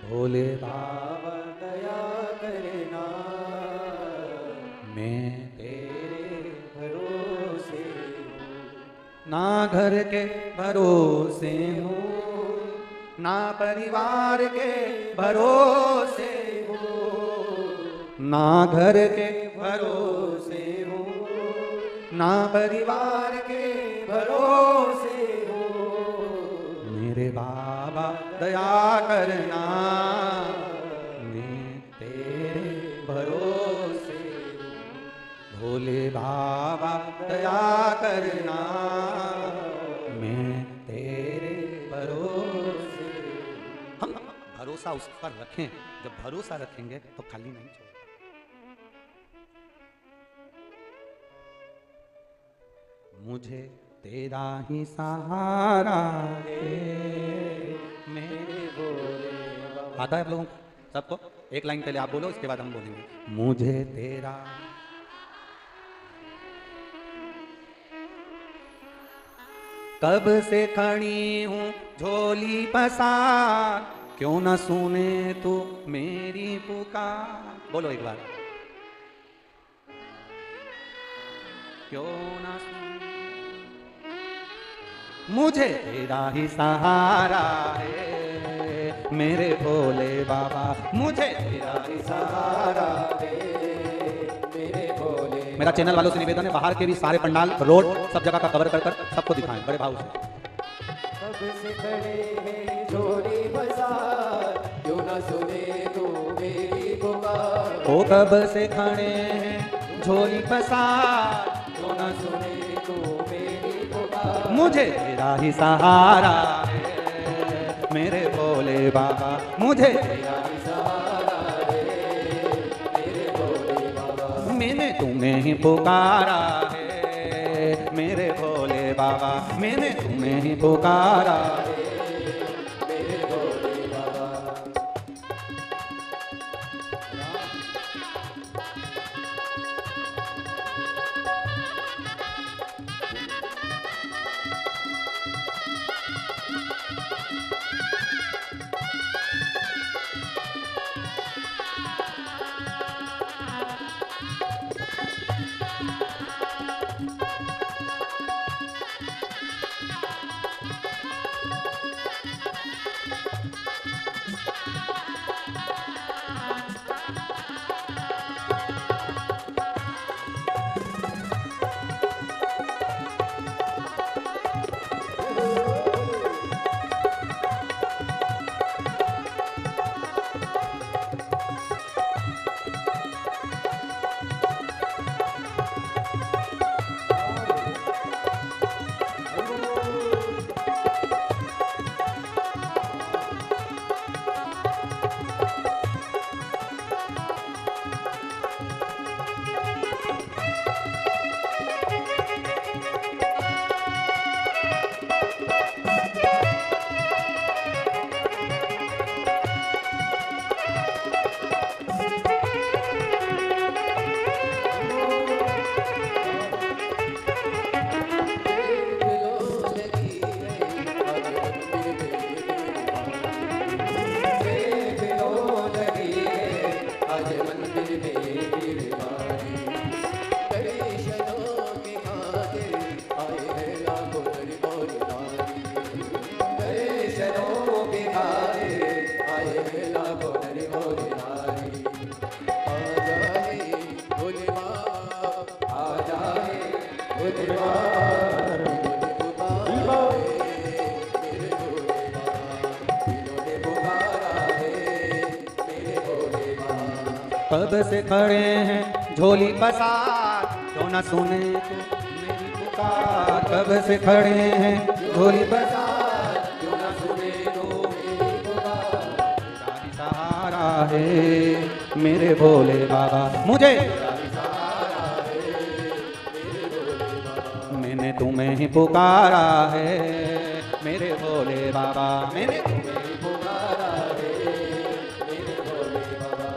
भोले बाबा दया करना, मैं तेरे भरोसे हूँ। ना घर के भरोसे हूँ, ना परिवार के भरोसे हूँ, ना घर के भरोसे हूँ, ना परिवार के भरोसे हूँ। मेरे बाबा दया करना, मैं तेरे भरोसे हूँ, भोले बाबा दया करना, मैं तेरे भरोसे। हम भरोसा उस पर रखें, जब भरोसा रखेंगे तो खाली नहीं छोड़ेगा। मुझे तेरा ही सहारा है, मेरे भोले। आता है आप लोगों को सबको? एक लाइन पहले आप बोलो, इसके बाद हम बोलेंगे। मुझे तेरा कब से खड़ी हूँ झोली पसार, क्यों न सुने तू मेरी पुकार। बोलो एक बार, क्यों न सुने। मुझे तेरा ही सहारा है, मेरे भोले बाबा, मुझे तेरा ही सहारा है, मेरे भोले। मेरा चैनल वालों से निवेदन है, बाहर के भी सारे पंडाल, रोड, सब जगह का कवर कर कर सबको दिखाएं बड़े भाव से। कब से खड़े हैं झोली पसार, क्यों न सुने तू मेरी पुकार। ओ कब से खड़े हैं झोली पसार, क्यों न सुने तू मेरी पुकार। मुझे तेरा ही सहारा है, मेरे भोले बाबा, मुझे तेरा ही सहारा है, मेरे भोले बाबा। मैंने तुम्हें ही पुकारा है, मेरे भोले बाबा, मैंने तुम्हें ही पुकारा है, मेरे भोले बाबा। कब से खड़े हैं झोली पसार, क्यों न सुने तू मेरी पुकार। कब से खड़े हैं झोली पसार, क्यों न सुने तू मेरी पुकार। तेरा ही सहारा है मेरे भोले बाबा, मुझे मैंने तुम्हें ही पुकारा है मेरे भोले बाबा, मैंने तुम्हें ही पुकारा है मेरे भोले बाबा।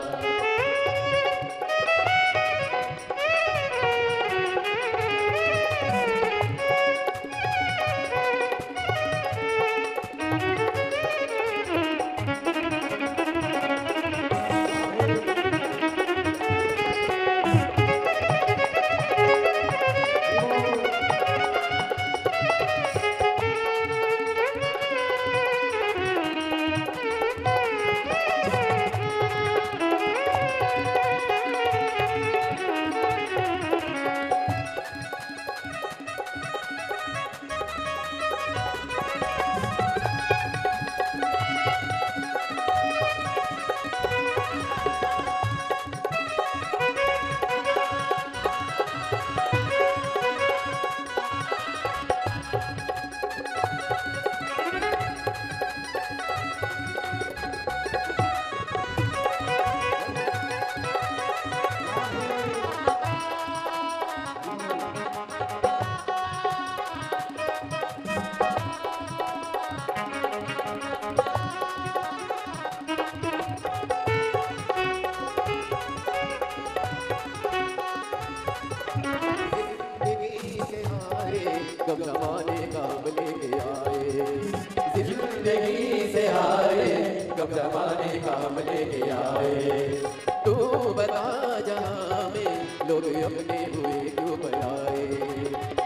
कब जमाने काम लेके आए, जिंदगी से आए कब जमाने काम लेके आए। तू बता जहाँ में लोग अपने हुए क्यों पराए।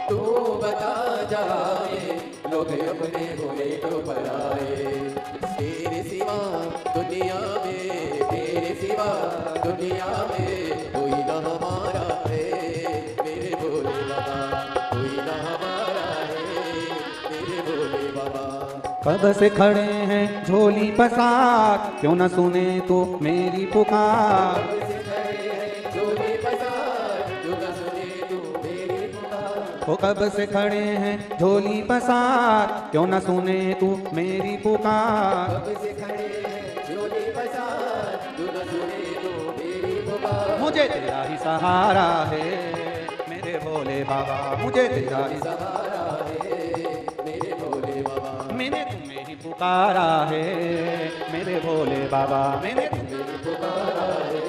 तू बता जहाँ में लोग अपने हुए क्यों पराए। तेरे सिवा दुनिया में, तेरे सिवा दुनिया में कोई ना हमारा है मेरे भोले बाबा, कोई ना हमारा है मेरे भोले बाबा। कब से खड़े हैं झोली पसार, क्यों न सुने तो मेरी पुकार। कब से खड़े हैं झोली पसार, क्यों न सुने तू मेरी पुकार। वो कब से खड़े हैं झोली पसार, क्यों न सुने तू मेरी पुकार। कब से खड़े हैं झोली पसार, क्यों न सुने तू मेरी पुकार। मुझे तेरा ही सहारा है मेरे भोले बाबा, मुझे तेरा ही सहारा है मेरे भोले बाबा। मैंने तुम्हें ही पुकारा है मेरे भोले बाबा, मैंने तुम्हें पुकारा है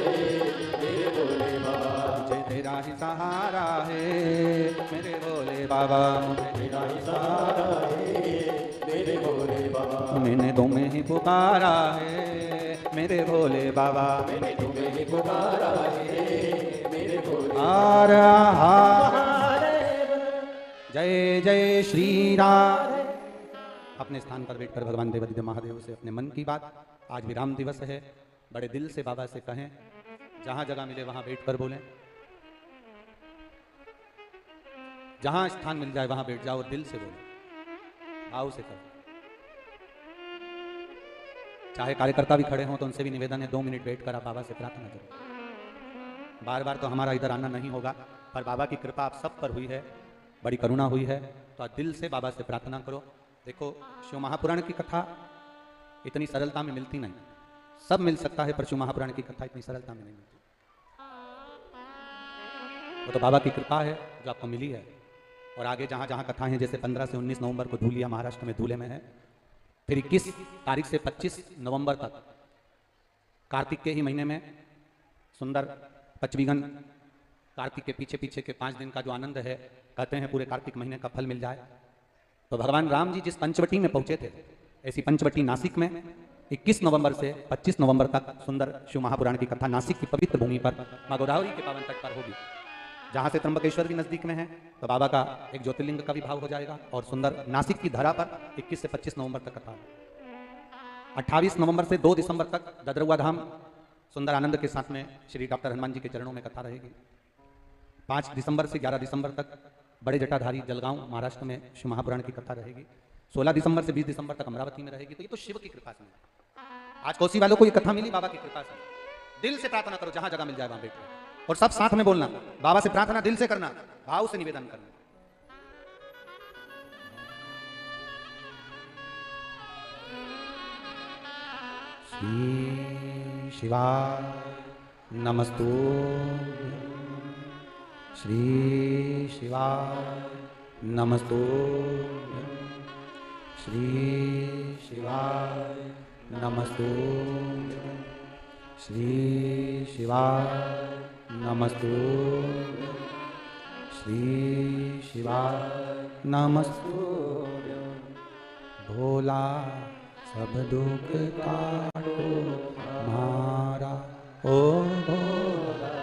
मेरे भोले बाबा। मुझे तेरा ही सहारा है मेरे भोले बाबा, मुझे तेरा ही सहारा है मेरे भोले बाबा। मैंने तुम्हें ही पुकारा है मेरे भोले बाबा, मैंने तुम्हें ही पुकारा है मेरे भोले। आ रहा जय जय श्री राम। अपने स्थान पर बैठकर भगवान देवादिदेव महादेव से अपने मन की बात, आज विराम दिवस है, बड़े दिल से बाबा से कहें, जहां जगह मिले वहां बैठकर बोलें, जहां स्थान मिल जाए वहां बैठ जाओ और दिल से बोलो, भाव से करो। चाहे कार्यकर्ता भी खड़े हों तो उनसे भी निवेदन है 2 मिनट बैठकर आप बाबा से प्रार्थना करो। बार बार तो हमारा इधर आना नहीं होगा, पर बाबा की कृपा आप सब पर हुई है, बड़ी करुणा हुई है, तो आज दिल से बाबा से प्रार्थना करो। देखो, शिव महापुराण की कथा इतनी सरलता में मिलती नहीं, सब मिल सकता है पर शिव महापुराण की कथा इतनी सरलता में नहीं मिलती। वो तो बाबा की कृपा है जो आपको मिली है। और आगे जहाँ जहाँ कथाएं हैं, जैसे 15 से 19 नवंबर को धूलिया महाराष्ट्र में धूले में है, फिर 21 तारीख से 25 नवंबर तक कार्तिक के ही महीने में सुंदर पचवीगन, कार्तिक के पीछे पीछे के 5 दिन का जो आनंद है, कहते हैं पूरे कार्तिक महीने का फल मिल जाए। तो भगवान राम जी जिस पंचवटी में पहुंचे थे, ऐसी पंचवटी नासिक में 21 नवंबर से 25 नवंबर तक सुंदर शिव महापुराण की कथा नासिक की पवित्र भूमि पर माँ गोदावरी के पावन तट पर होगी। जहाँ से त्र्यंबकेश्वर भी नजदीक में है, तो बाबा का एक ज्योतिर्लिंग का भी भाव हो जाएगा। और सुंदर नासिक की धरा पर 21 से 25 नवंबर तक कथा। 28 नवंबर से 2 दिसंबर तक ददरुआ धाम सुंदर आनंद के साथ में श्री डॉक्टर हनुमान जी के चरणों में कथा रहेगी। 5 दिसंबर से 11 दिसंबर तक बड़े जटाधारी जलगांव महाराष्ट्र में शिव महापुराण की कथा रहेगी। 16 दिसंबर से 20 दिसंबर तक अमरावती में रहेगी। तो ये तो शिव की कृपा से। आज कोसी वालों को ये कथा मिली बाबा की कृपा से। दिल से प्रार्थना करो, जहां जगह मिल जाए वहां बैठो, और सब साथ में बोलना। बाबा से प्रार्थना दिल से करना, भाव से निवेदन करना। श्री शिवाय नमस्तुभ्यं, श्री शिवाय नमस्तुभ्यं, श्री शिवाय नमस्तुभ्यं, श्री शिवाय नमस्तुभ्यं, श्री शिवाय नमस्तुभ्यं। भोला सब दुख काटो हमारा, ओ भोला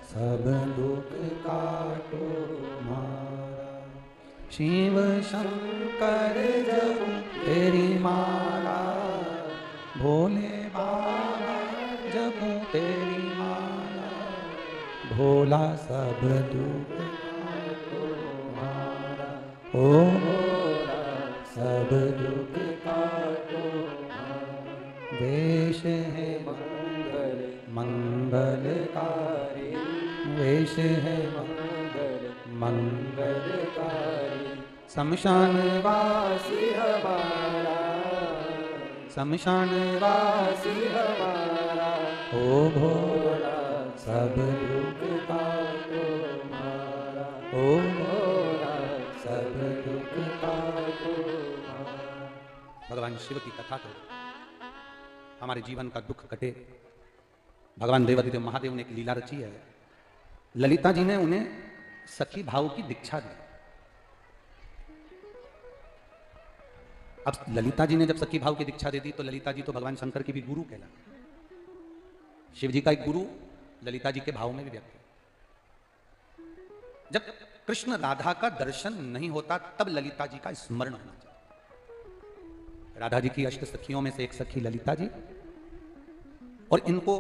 सब दुख काटो हमारा। शिव शंकर जब तेरी माला, भोले बाबा जब तेरी माला, भोला सब दुख काटो हमारा, ओ भोला सब दुख काटो हमारा। वेश है मंगल मंगलकारी, वेश है मंगल मंगलकारी। शमशान वासी हमारा, शमशान वासी हमारा, ओ भोला सब दुख काटो हमारा, ओ भोला सब दुख काटो हमारा। भगवान शिव की कथा करो, हमारे जीवन का दुख कटे। भगवान देवादिदेव महादेव ने एक लीला रची है। ललिता जी ने उन्हें सखी भाव की दीक्षा दी। अब ललिता जी ने जब सखी भाव की दीक्षा दे दी तो ललिता जी तो भगवान शंकर की भी गुरु कहला। शिव जी का एक गुरु ललिता जी के भाव में भी व्यक्त है। जब कृष्ण राधा का दर्शन नहीं होता तब ललिता जी का स्मरण होना चाहिए। राधा जी की अष्ट सखियों में से एक सखी ललिता जी, और इनको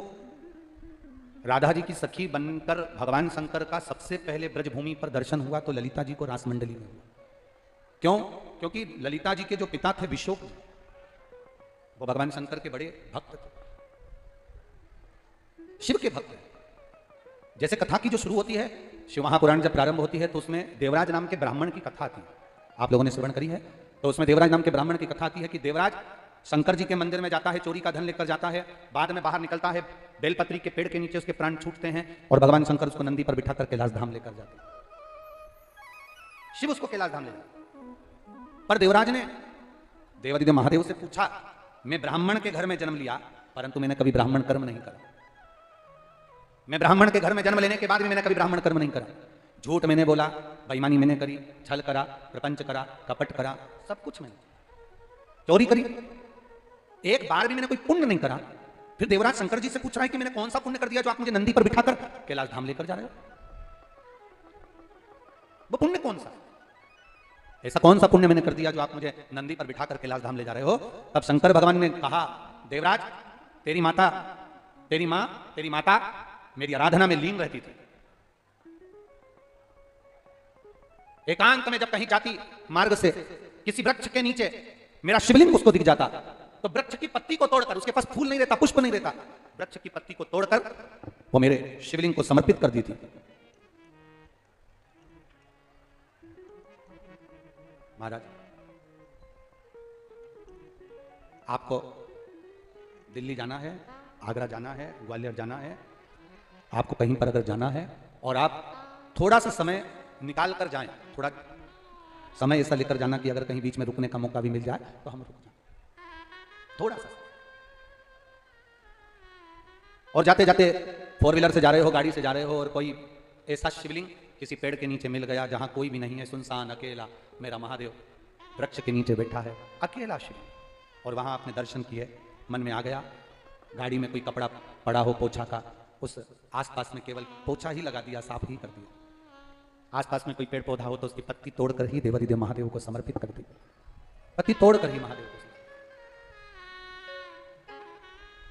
राधा जी की सखी बनकर भगवान शंकर का सबसे पहले ब्रजभूमि पर दर्शन हुआ तो ललिता जी को रास मंडली में हुआ। क्यों? क्योंकि ललिता जी के जो पिता थे विशोक जी, वो भगवान शंकर के बड़े भक्त थे, शिव के भक्त थे। जैसे कथा की जो शुरू होती है, शिव महापुराण जब प्रारंभ होती है तो उसमें देवराज नाम के ब्राह्मण की कथा आती है। आप लोगों ने श्रवण करी है। तो उसमें देवराज नाम के ब्राह्मण की कथा आती है कि देवराज शंकर जी के मंदिर में जाता है, चोरी का धन लेकर जाता है, बाद में बाहर निकलता है, बेलपत्री के पेड़ के नीचे उसके प्राण छूटते हैं और भगवान शंकर उसको नंदी पर बिठा कर कैलाश धाम लेकर जाते हैं। शिव उसको कैलाश धाम ले जाते। पर देवराज ने देवादिदेव महादेव से पूछा, मैं ब्राह्मण के घर में जन्म लिया परंतु मैंने कभी ब्राह्मण कर्म नहीं करा। मैं ब्राह्मण के घर में जन्म लेने के बाद भी मैंने कभी ब्राह्मण कर्म नहीं करा। झूठ मैंने बोला, बेईमानी मैंने करी, छल करा, प्रपंच करा, कपट करा, सब कुछ मैंने, चोरी करी, एक बार भी मैंने कोई पुण्य नहीं करा। फिर देवराज शंकर जी से पूछ रहा है कि मैंने कौन सा पुण्य कर दिया जो आप मुझे नंदी पर बिठाकर कैलाश धाम लेकर जा रहे हो? वो पुण्य कौन सा? ऐसा कौन सा पुण्य मैंने कर दिया जो आप मुझे नंदी पर बिठाकर कैलाश धाम ले जा रहे हो? तब शंकर भगवान ने कहा, देवराज तेरी माता, तेरी मां, तेरी माता मेरी आराधना में लीन रहती थी। एकांत में जब कहीं जाती मार्ग से किसी वृक्ष के नीचे मेरा शिवलिंग उसको दिख जाता तो वृक्ष की पत्ती को तोड़कर, उसके पास फूल नहीं रहता, पुष्प नहीं रहता, वृक्ष की पत्ती को तोड़कर वो मेरे शिवलिंग को समर्पित कर दी थी। महाराज आपको दिल्ली जाना है, आगरा जाना है, ग्वालियर जाना है, आपको कहीं पर अगर जाना है और आप थोड़ा सा समय निकाल कर जाएं, थोड़ा समय ऐसा लेकर जाना कि अगर कहीं बीच में रुकने का मौका भी मिल जाए तो हम रुक जाएं थोड़ा सा। और जाते जाते फोर व्हीलर से जा रहे हो, गाड़ी से जा रहे हो और कोई ऐसा शिवलिंग किसी पेड़ के नीचे मिल गया जहां कोई भी नहीं है, सुनसान अकेला मेरा महादेव वृक्ष के नीचे बैठा है, अकेला शिवलिंग, और वहां आपने दर्शन किए, मन में आ गया, गाड़ी में कोई कपड़ा पड़ा हो पोछा का, उस आसपास में केवल पोछा ही लगा दिया, साफ ही कर दिया, आसपास में कोई पेड़ पौधा हो तो उसकी पत्ती तोड़कर ही देवादिदेव महादेव को समर्पित कर दी, पत्ती तोड़कर ही महादेव को।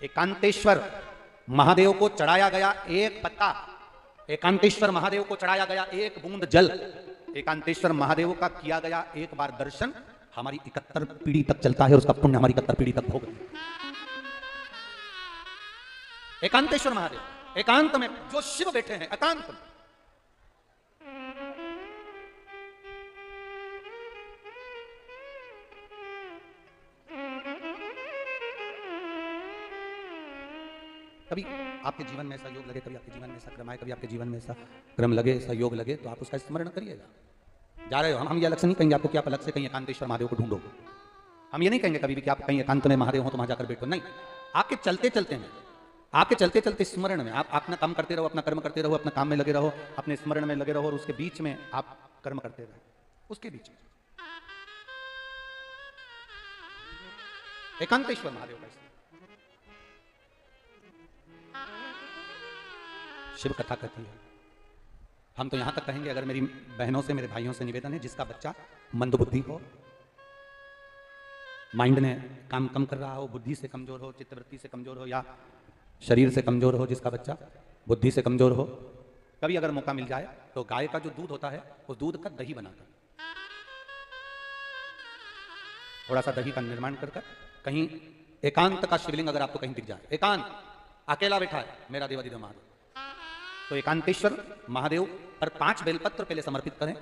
एकांतेश्वर महादेव को चढ़ाया गया एक पत्ता, एकांतेश्वर महादेव को चढ़ाया गया एक बूंद जल, एकांतेश्वर महादेव का किया गया एक बार दर्शन हमारी 71 पीढ़ी तक चलता है, उसका पुण्य हमारी 71 पीढ़ी तक भोग। एकांतेश्वर महादेव, एकांत में जो शिव बैठे हैं, एकांत में। कभी आपके जीवन में ऐसा योग लगे, कभी आपके जीवन में ऐसा क्रम आए, कभी आपके जीवन में ऐसा क्रम लगे, ऐसा योग लगे, तो आप उसका स्मरण करिएगा। जा रहे हो, हम ये अलग से नहीं कहेंगे आपको कि आप अलग से कहीं एकांतेश्वर महादेव को ढूंढो। हम ये नहीं कहेंगे कभी भी कि आप कहीं एकांत में महादेव हो तो वहां जाकर बैठो, नहीं। आपके चलते चलते में, आपके चलते चलते स्मरण में आप अपना काम करते रहो, अपना कर्म करते रहो, अपना काम में लगे रहो, अपने स्मरण में लगे रहो, और उसके बीच में आप कर्म करते रहो, उसके बीच में एकांतेश्वर महादेव का शिव कथा कहती है। हम तो यहां तक कहेंगे, अगर मेरी बहनों से, मेरे भाइयों से निवेदन है, जिसका बच्चा मंदबुद्धि हो, माइंड ने काम कम कर रहा हो, बुद्धि से कमजोर हो, चित्तवृत्ति से कमजोर हो, या शरीर से कमजोर हो, जिसका बच्चा बुद्धि से कमजोर हो, कभी अगर मौका मिल जाए तो गाय का जो दूध होता है, उस दूध का दही बनाकर, थोड़ा सा दही का निर्माण कर कहीं एकांत का शिवलिंग अगर आपको कहीं दिख जाए, एकांत अकेला बैठा है मेरा देवाधिदेव महादेव, तो एकांतेश्वर महादेव पर 5 बेलपत्र पहले समर्पित करें,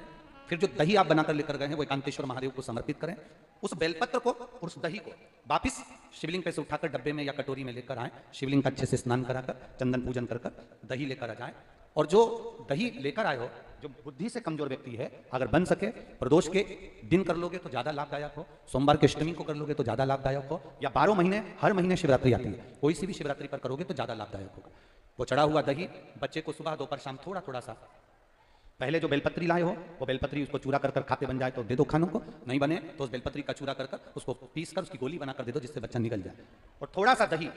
फिर जो दही आप बनाकर लेकर गए हैं वो एकांतेश्वर महादेव को समर्पित करें। उस बेलपत्र को और उस दही को वापिस शिवलिंग पे से उठाकर डब्बे में या कटोरी में लेकर आए, शिवलिंग का अच्छे से स्नान कराकर, चंदन पूजन कर दही लेकर आ जाए। और जो दही लेकर आए हो, जो बुद्धि से कमजोर व्यक्ति है, अगर बन सके प्रदोष के दिन कर लोगे तो ज्यादा लाभदायक हो, सोमवार के अष्टमी को कर लोगे तो ज्यादा लाभदायक हो, या 12 महीने हर महीने शिवरात्रि आती है, कोई सी भी शिवरात्रि पर करोगे तो ज्यादा लाभदायक होगा। वो चढ़ा हुआ दही बच्चे को सुबह, दोपहर, शाम थोड़ा थोड़ा सा, पहले जो बेलपत्री लाए हो वो बेलपत्री उसको चूरा कर खाते बन जाए तो दे दो खानों को, नहीं बने तो उस बेलपत्री का चूरा कर उसको पीस कर उसकी गोली बनाकर दे दो, जिससे बच्चा निकल जाए। और थोड़ा सा दही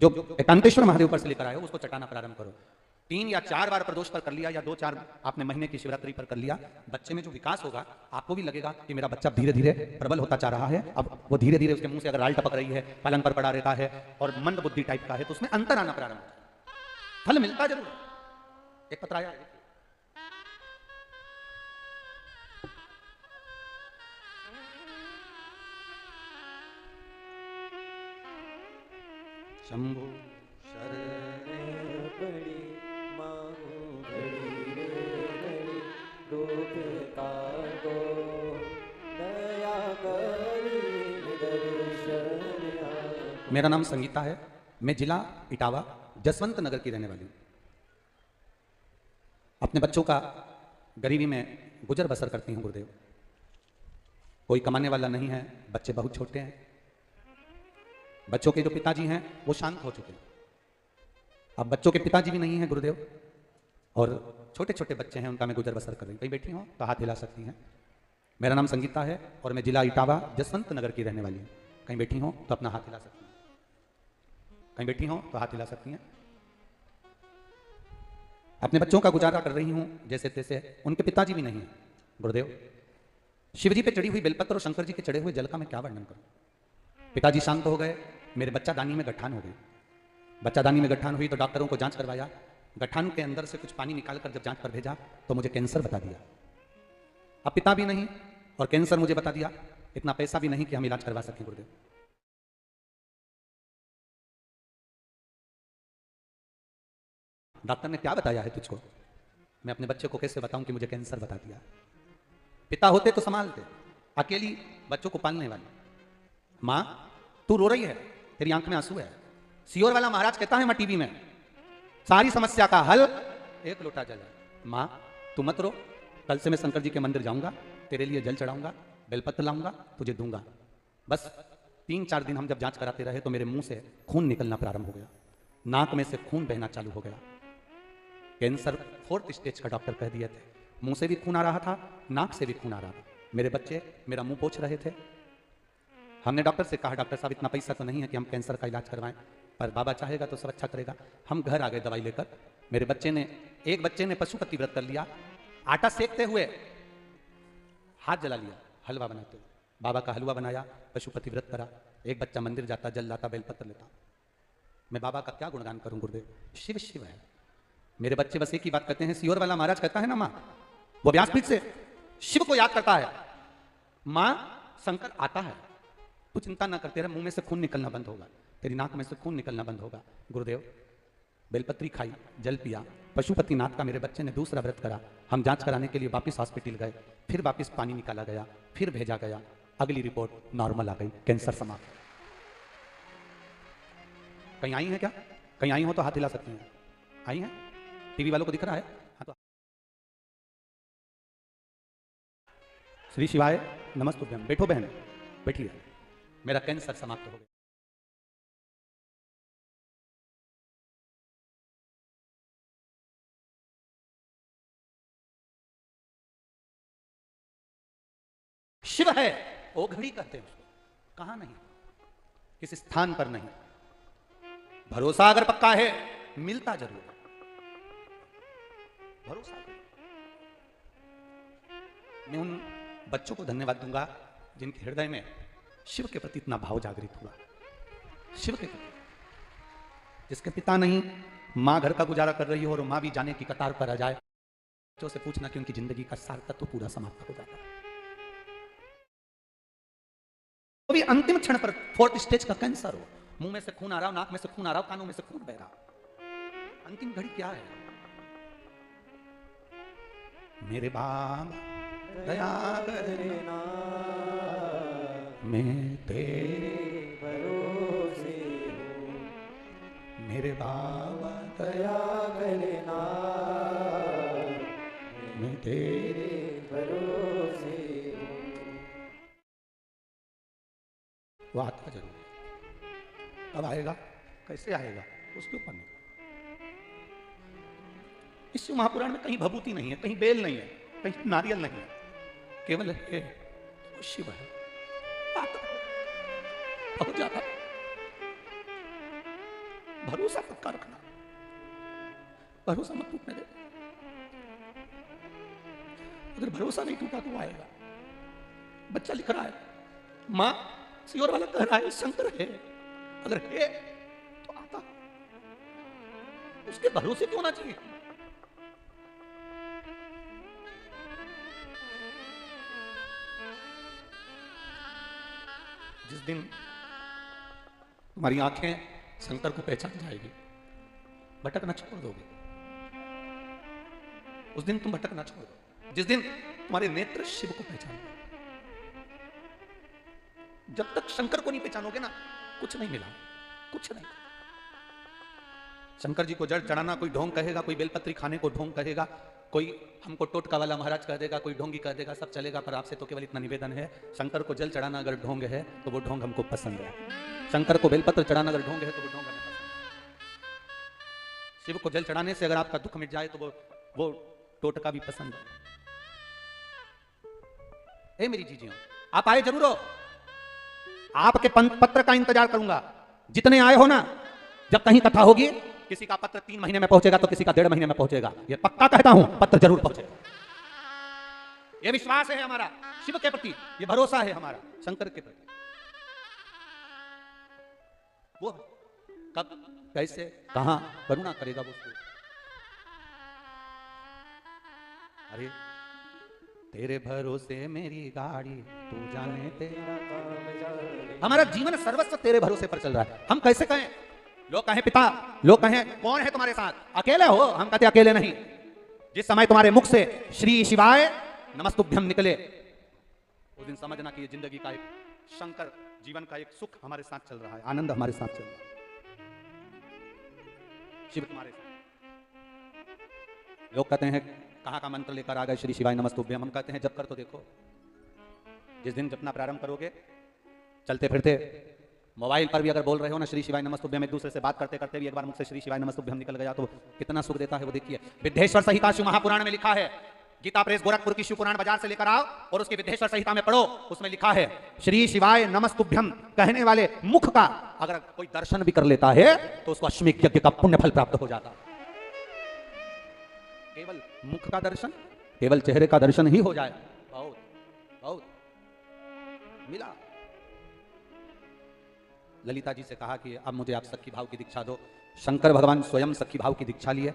जो एकांतेश्वर महादेव पर से लेकर आए हो उसको चटाना प्रारंभ करो। 3 या 4 बार प्रदोष पर कर लिया, या 2-4 आपने महीने की शिवरात्रि पर कर लिया, बच्चे में जो विकास होगा आपको भी लगेगा कि मेरा बच्चा धीरे धीरे प्रबल होता जा रहा है। अब वो धीरे धीरे उसके मुंह से अगर लाल टपक रही है, पलंग पर पड़ा रहता है और मंद बुद्धि टाइप का है, तो उसमें अंतर आना प्रारंभ होता है। फल मिलता जरूर, एक पत्र आया, शंभु शरण पड़ी मांगू घड़ी रे घड़ी, दुख काटो दया करी दर्शन आपको। मेरा नाम संगीता है, मैं जिला इटावा जसवंत नगर की रहने वाली हूं। अपने बच्चों का गरीबी में गुजर बसर करती हूं गुरुदेव। कोई कमाने वाला नहीं है, बच्चे बहुत छोटे हैं, बच्चों के जो पिताजी हैं वो शांत हो चुके हैं, अब बच्चों के पिताजी भी नहीं है गुरुदेव, और छोटे छोटे बच्चे हैं, उनका मैं गुजर बसर कर रही हूँ। कहीं बैठी हो तो हाथ हिला सकती हैं। मेरा नाम संगीता है और मैं जिला इटावा जसवंत नगर की रहने वाली हूँ। कहीं बैठी हो तो अपना हाथ हिला सकती हैं, कहीं बैठी हो तो हाथ हिला सकती हैं। अपने बच्चों का गुजारा कर रही हूं जैसे तैसे, उनके पिताजी भी नहीं है गुरुदेव। शिवजी पे चढ़ी हुई बेलपत्र और शंकर जी के चढ़े हुए जल का मैं क्या वर्णन करूं। पिताजी शांत हो गए, मेरे बच्चादानी में गठान हो गई। बच्चादानी में गठान हुई तो डॉक्टरों को जांच करवाया, गठान के अंदर से कुछ पानी निकालकर जब जांच पर भेजा तो मुझे कैंसर बता दिया। अब पिता भी नहीं और कैंसर मुझे बता दिया, इतना पैसा भी नहीं कि हम इलाज करवा सकें गुरुदेव। डॉक्टर ने क्या बताया है तुझको, मैं अपने बच्चे को कैसे बताऊं कि मुझे कैंसर बता दिया। पिता होते तो संभालते, अकेली बच्चों को पालने वाली। माँ तू रो रही है, तेरी आंख में आंसू है। सियोर वाला महाराज कहता है मैं टीवी में, सारी समस्या का हल एक लोटा जल है। माँ तू मत रो, कल से मैं शंकर जी के मंदिर जाऊंगा, तेरे लिए जल चढ़ाऊंगा, बेलपत्र लाऊंगा, तुझे दूंगा। बस 3-4 दिन हम जब जांच कराते रहे तो मेरे मुंह से खून निकलना प्रारंभ हो गया, नाक में से खून बहना चालू हो गया। कैंसर 4th स्टेज का डॉक्टर कह दिए थे। मुंह से भी खून आ रहा था, नाक से भी खून आ रहा था। मेरे बच्चे मेरा मुंह पोंछ रहे थे। हमने डॉक्टर से कहा डॉक्टर साहब इतना पैसा तो नहीं है कि हम कैंसर का इलाज करवाएं, पर बाबा चाहेगा तो सब अच्छा करेगा। हम घर आ गए दवाई लेकर। मेरे बच्चे ने, एक बच्चे ने पशुपति व्रत कर लिया, आटा सेकते हुए हाथ जला लिया हलवा बनाते हुए। बाबा का हलवा बनाया, पशुपति व्रत करा। एक बच्चा मंदिर जाता, जल लाता, बेलपत्र लेता। मैं बाबा का क्या गुणगान करूं गुरुदेव, शिव शिव है। मेरे बच्चे बस एक ही बात कहते हैं, सियोर वाला महाराज कहता है ना माँ, वो व्यासपीठ से शिव को याद करता है, माँ शंकर आता है, तू चिंता ना करते रहे, मुंह में से खून निकलना बंद होगा, तेरी नाक में से खून निकलना बंद होगा। गुरुदेव बेलपत्री खाई, जल पिया, पशुपतिनाथ का मेरे बच्चे ने दूसरा व्रत करा, हम जांच कराने के लिए वापस हॉस्पिटल गए, फिर वापस पानी निकाला गया, फिर भेजा गया, अगली रिपोर्ट नॉर्मल आ गई, कैंसर समाप्त। कहीं आई हैं क्या? कहीं आई हो तो हाथ हिला सकती हैं। आई हैं? टीवी वालों को दिख रहा है? हाँ तो श्री शिवाय नमस्तुभ्यम। बैठो बहन, बैठिए, मेरा कैंसर समाप्त हो गया। शिव है, ओघड़ी कहते हैं उसको, कहां नहीं, किस स्थान पर नहीं। भरोसा अगर पक्का है मिलता जरूर है। भरोसा मैं उन बच्चों को धन्यवाद दूंगा जिनके हृदय में शिव के प्रति इतना भाव जागृत हुआ। शिव के प्रति, जिसके पिता नहीं, मां घर का गुजारा कर रही हो और मां भी जाने की कतार पर आ जाए, बच्चों से पूछना कि उनकी जिंदगी का सार तत्व पूरा समाप्त हो जाता है। तो भी अंतिम क्षण पर 4th स्टेज का कैंसर हो, मुंह में से खून आ रहा हो, नाक में से खून आ रहा हो, कानों में से खून बह रहा हो, अंतिम घड़ी क्या है? मेरे बाबा दया करना, मैं तेरे भरोसे हूँ, मेरे बाबा दया करना, मैं तेरे भरोसे हूँ। वो आता जरूर है। कब आएगा, कैसे आएगा, उसके ऊपर नहीं। इस महापुराण में कहीं भभूति नहीं है, कहीं बेल नहीं है, कहीं नारियल नहीं है, केवल है वो शिव है। आता हो जाता। भरोसा पक्का रखना, भरोसा मत टूटने दे। अगर भरोसा नहीं टूटा तो आएगा। बच्चा लिख रहा है, मां सियोर वाला कह रहा है शंकर है, अगर है तो आता, उसके भरोसे क्यों होना चाहिए? जिस दिन तुम्हारी आंखें शंकर को पहचान जाएगी, भटकना छोड़ दोगे, उस दिन तुम भटकना छोड़ दो। जिस दिन तुम्हारे नेत्र शिव को पहचान गए, जब तक शंकर को नहीं पहचानोगे ना, कुछ नहीं मिला, कुछ नहीं। शंकर जी को जड़ चढ़ाना कोई ढोंग कहेगा, कोई बेलपत्री खाने को ढोंग कहेगा, कोई हमको टोटका वाला महाराज कह देगा, कोई ढोंगी कह देगा, सब चलेगा। पर आपसे तो केवल इतना निवेदन है, शंकर को जल चढ़ाना अगर ढोंग है तो वो ढोंग हमको पसंद है। शंकर को बेलपत्र चढ़ाना अगर ढोंग है तो वो ढोंग हमें पसंद है। शिव को जल चढ़ाने से अगर आपका दुख मिट जाए तो वो टोटका भी पसंद है। ए मेरी जीजियों, आप आए जरूर हो, आपके पत्र का इंतजार करूंगा। जितने आए हो ना, जब कहीं कथा होगी, किसी का पत्र 3 महीने में पहुंचेगा तो किसी का 1.5 महीने में पहुंचेगा। ये पक्का कहता हूं, पत्र जरूर पहुंचेगा। ये विश्वास है हमारा शिव के प्रति, ये भरोसा है हमारा शंकर के प्रति। वो कब, कैसे, कहां करुणा करेगा वो। अरे तेरे भरोसे मेरी गाड़ी, तू जाने तेरा काम जाने। हमारा जीवन सर्वस्व तेरे भरोसे पर चल रहा है। हम कैसे कहें, लोग कहें पिता, लोग कहें कौन है तुम्हारे साथ, अकेले हो? हम कहते अकेले नहीं। जिस समय तुम्हारे मुख से श्री शिवाय नमस्तुभ्यम निकले, उस दिन समझना कि ये जिंदगी का एक शंकर, जीवन का एक सुख हमारे साथ चल रहा है, आनंद हमारे साथ चल रहा है। शिव तुम्हारे साथ। लोग कहते हैं कहाँ का मंत्र लेकर आ गए श्री शिवाय नमस्तुभ्यम। हम कहते हैं जब कर तो देखो। जिस दिन जपना प्रारंभ करोगे, चलते फिरते मोबाइल पर भी अगर बोल रहे हो ना श्री शिवाय नमस्तुभ्यम, एक दूसरे से बात करते करते भी एक बार मुख से श्री शिवाय नमस्तुभ्यम निकल गया तो कितना सुख देता है वो देखिए। विद्धेश्वर संहिता शिव महापुराण में लिखा है, गीता प्रेस गोरखपुर की शिव पुराण बाजार से लेकर आओ और उसके विद्धेश्वर संहिता में पढ़ो। उसमें लिखा है श्री शिवाय नमस्तुभ्यम कहने वाले मुख का अगर कोई दर्शन भी कर लेता है तो उसको अश्वमेध यज्ञ का पुण्य फल प्राप्त हो जाता। केवल मुख का दर्शन, केवल चेहरे का दर्शन ही हो जाए, बहुत बहुत मिला। ललिता जी से कहा कि अब मुझे आप सखी भाव की दीक्षा दो। शंकर भगवान स्वयं सखी भाव की दीक्षा लिए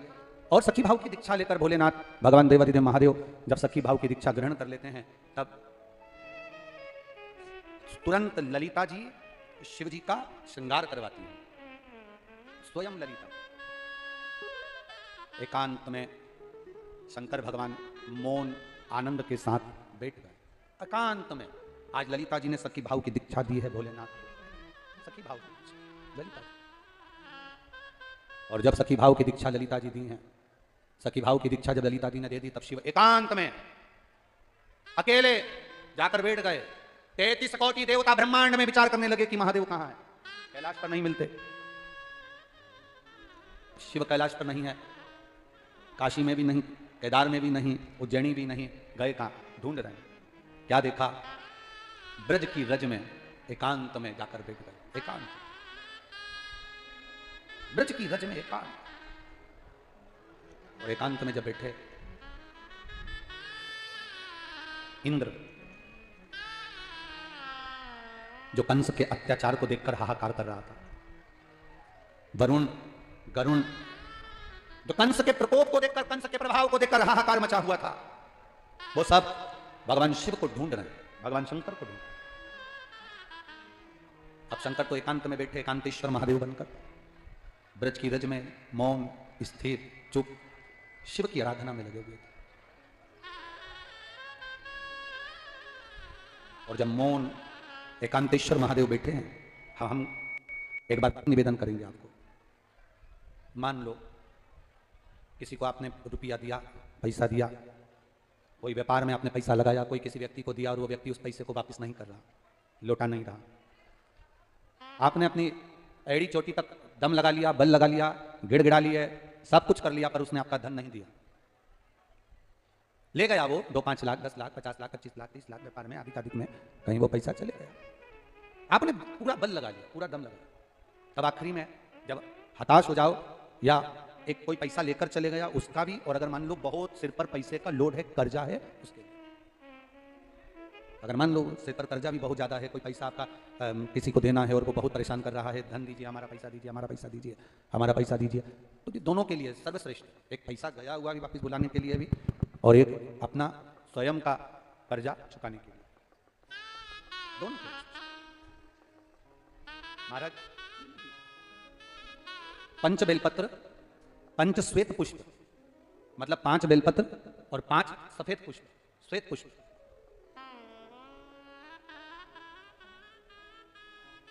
और सखी भाव की दीक्षा लेकर भोलेनाथ भगवान देवाधिदेव महादेव जब सखी भाव की दीक्षा ग्रहण कर लेते हैं, तब तुरंत ललिता जी शिव जी का श्रृंगार करवाती हैं। स्वयं ललिता एकांत में शंकर भगवान मौन आनंद के साथ बैठ गए एकांत में। आज ललिता जी ने सखी भाव की दीक्षा दी है भोलेनाथ को, सखी भाव की दीक्षा ललिता जी। और जब सखी भाव की दीक्षा ललिता जी दी हैं, सखी भाव की दीक्षा जब ललिता जी ने दे दी, तब शिव एकांत में अकेले जाकर बैठ गए। 33 कोटि देवता ब्रह्मांड में विचार करने लगे कि महादेव कहां है। कैलाश पर नहीं मिलते, शिव कैलाश पर नहीं है, काशी में भी नहीं, केदार में भी नहीं, उज्जैनी भी नहीं, गए कहां? ढूंढ रहे हैं। क्या देखा? ब्रज की रज में एकांत में जाकर बैठ गए। एकांत, ब्रज की रज में एकांत। और एकांत में जब बैठे, इंद्र जो कंस के अत्याचार को देखकर हाहाकार कर रहा था, वरुण, गरुण जो कंस के प्रकोप को देखकर, कंस के प्रभाव को देखकर हाहाकार मचा हुआ था, वो सब भगवान शिव को ढूंढ रहे हैं, भगवान शंकर को ढूंढ। अब शंकर तो एकांत में बैठे, एकांतेश्वर महादेव बनकर ब्रज की रज में मौन, स्थिर, चुप शिव की आराधना में लगे हुए थे। और जब मौन एकांतेश्वर महादेव बैठे हैं, हम एक बात निवेदन करेंगे आपको। मान लो किसी को आपने रुपया दिया, पैसा दिया, कोई व्यापार में आपने पैसा लगाया, कोई किसी व्यक्ति को दिया और वो व्यक्ति उस पैसे को वापस नहीं कर रहा, लौटा नहीं रहा। आपने अपनी एड़ी चोटी तक दम लगा लिया, बल लगा लिया, गिड़गिड़ा लिए, सब कुछ कर लिया, पर उसने आपका धन नहीं दिया। ले गया वो 2-5 लाख, 10 लाख, 50 लाख, 25 लाख, 30 लाख व्यापार में, आदि में कहीं वो पैसा चले गया। आपने पूरा बल लगा लिया, पूरा दम लगा। तब आखिरी में जब हताश हो जाओ, या एक कोई पैसा लेकर चले गया उसका भी, और अगर मान लो बहुत सिर पर पैसे का लोड है, कर्जा है उसके लिए, अगर मान लो सिर पर कर्जा भी बहुत ज्यादा है, कोई पैसा आपका किसी को देना है और वो बहुत परेशान कर रहा है, धन दीजिए, हमारा पैसा दीजिए, हमारा पैसा दीजिए, हमारा पैसा दीजिए, तो ये दोनों के लिए सर्वश्रेष्ठ, एक पैसा गया हुआ भी वापस बुलाने के लिए भी, और एक अपना स्वयं का कर्जा चुकाने के लिए, दोनों के लिए। महाराज पंच बेलपत्र, पंच श्वेत पुष्प, मतलब 5 बेलपत्र और 5 सफेद पुष्प, श्वेत पुष्प,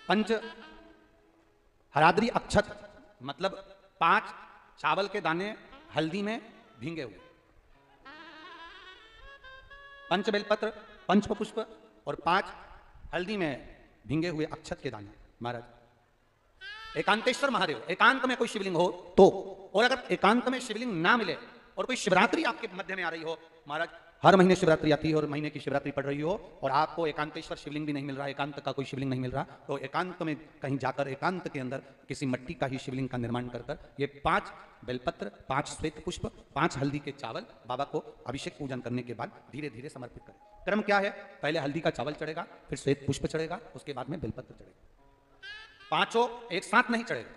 पंच हराद्री अक्षत, मतलब 5 चावल के दाने हल्दी में भींगे हुए, पंच बेलपत्र, पंच पुष्प और 5 हल्दी में भींगे हुए अक्षत के दाने। महाराज एकांतेश्वर महादेव, एकांत में कोई शिवलिंग हो तो, और अगर एकांत में शिवलिंग ना मिले और कोई शिवरात्रि आपके मध्य में आ रही हो, महाराज हर महीने शिवरात्रि आती है और महीने की शिवरात्रि पड़ रही हो और आपको एकांतेश्वर शिवलिंग भी नहीं मिल रहा, एकांत का कोई शिवलिंग नहीं मिल रहा, तो एकांत में कहीं जाकर एकांत के अंदर किसी मिट्टी का ही शिवलिंग का निर्माण कर कर ये 5 बेलपत्र, 5 श्वेत पुष्प, 5 हल्दी के चावल बाबा को अभिषेक पूजन करने के बाद धीरे धीरे समर्पित करें। क्रम क्या है? पहले हल्दी का चावल चढ़ेगा, फिर श्वेत पुष्प चढ़ेगा, उसके बाद में बेलपत्र चढ़ेगा। 5 एक साथ नहीं चढ़ेगा,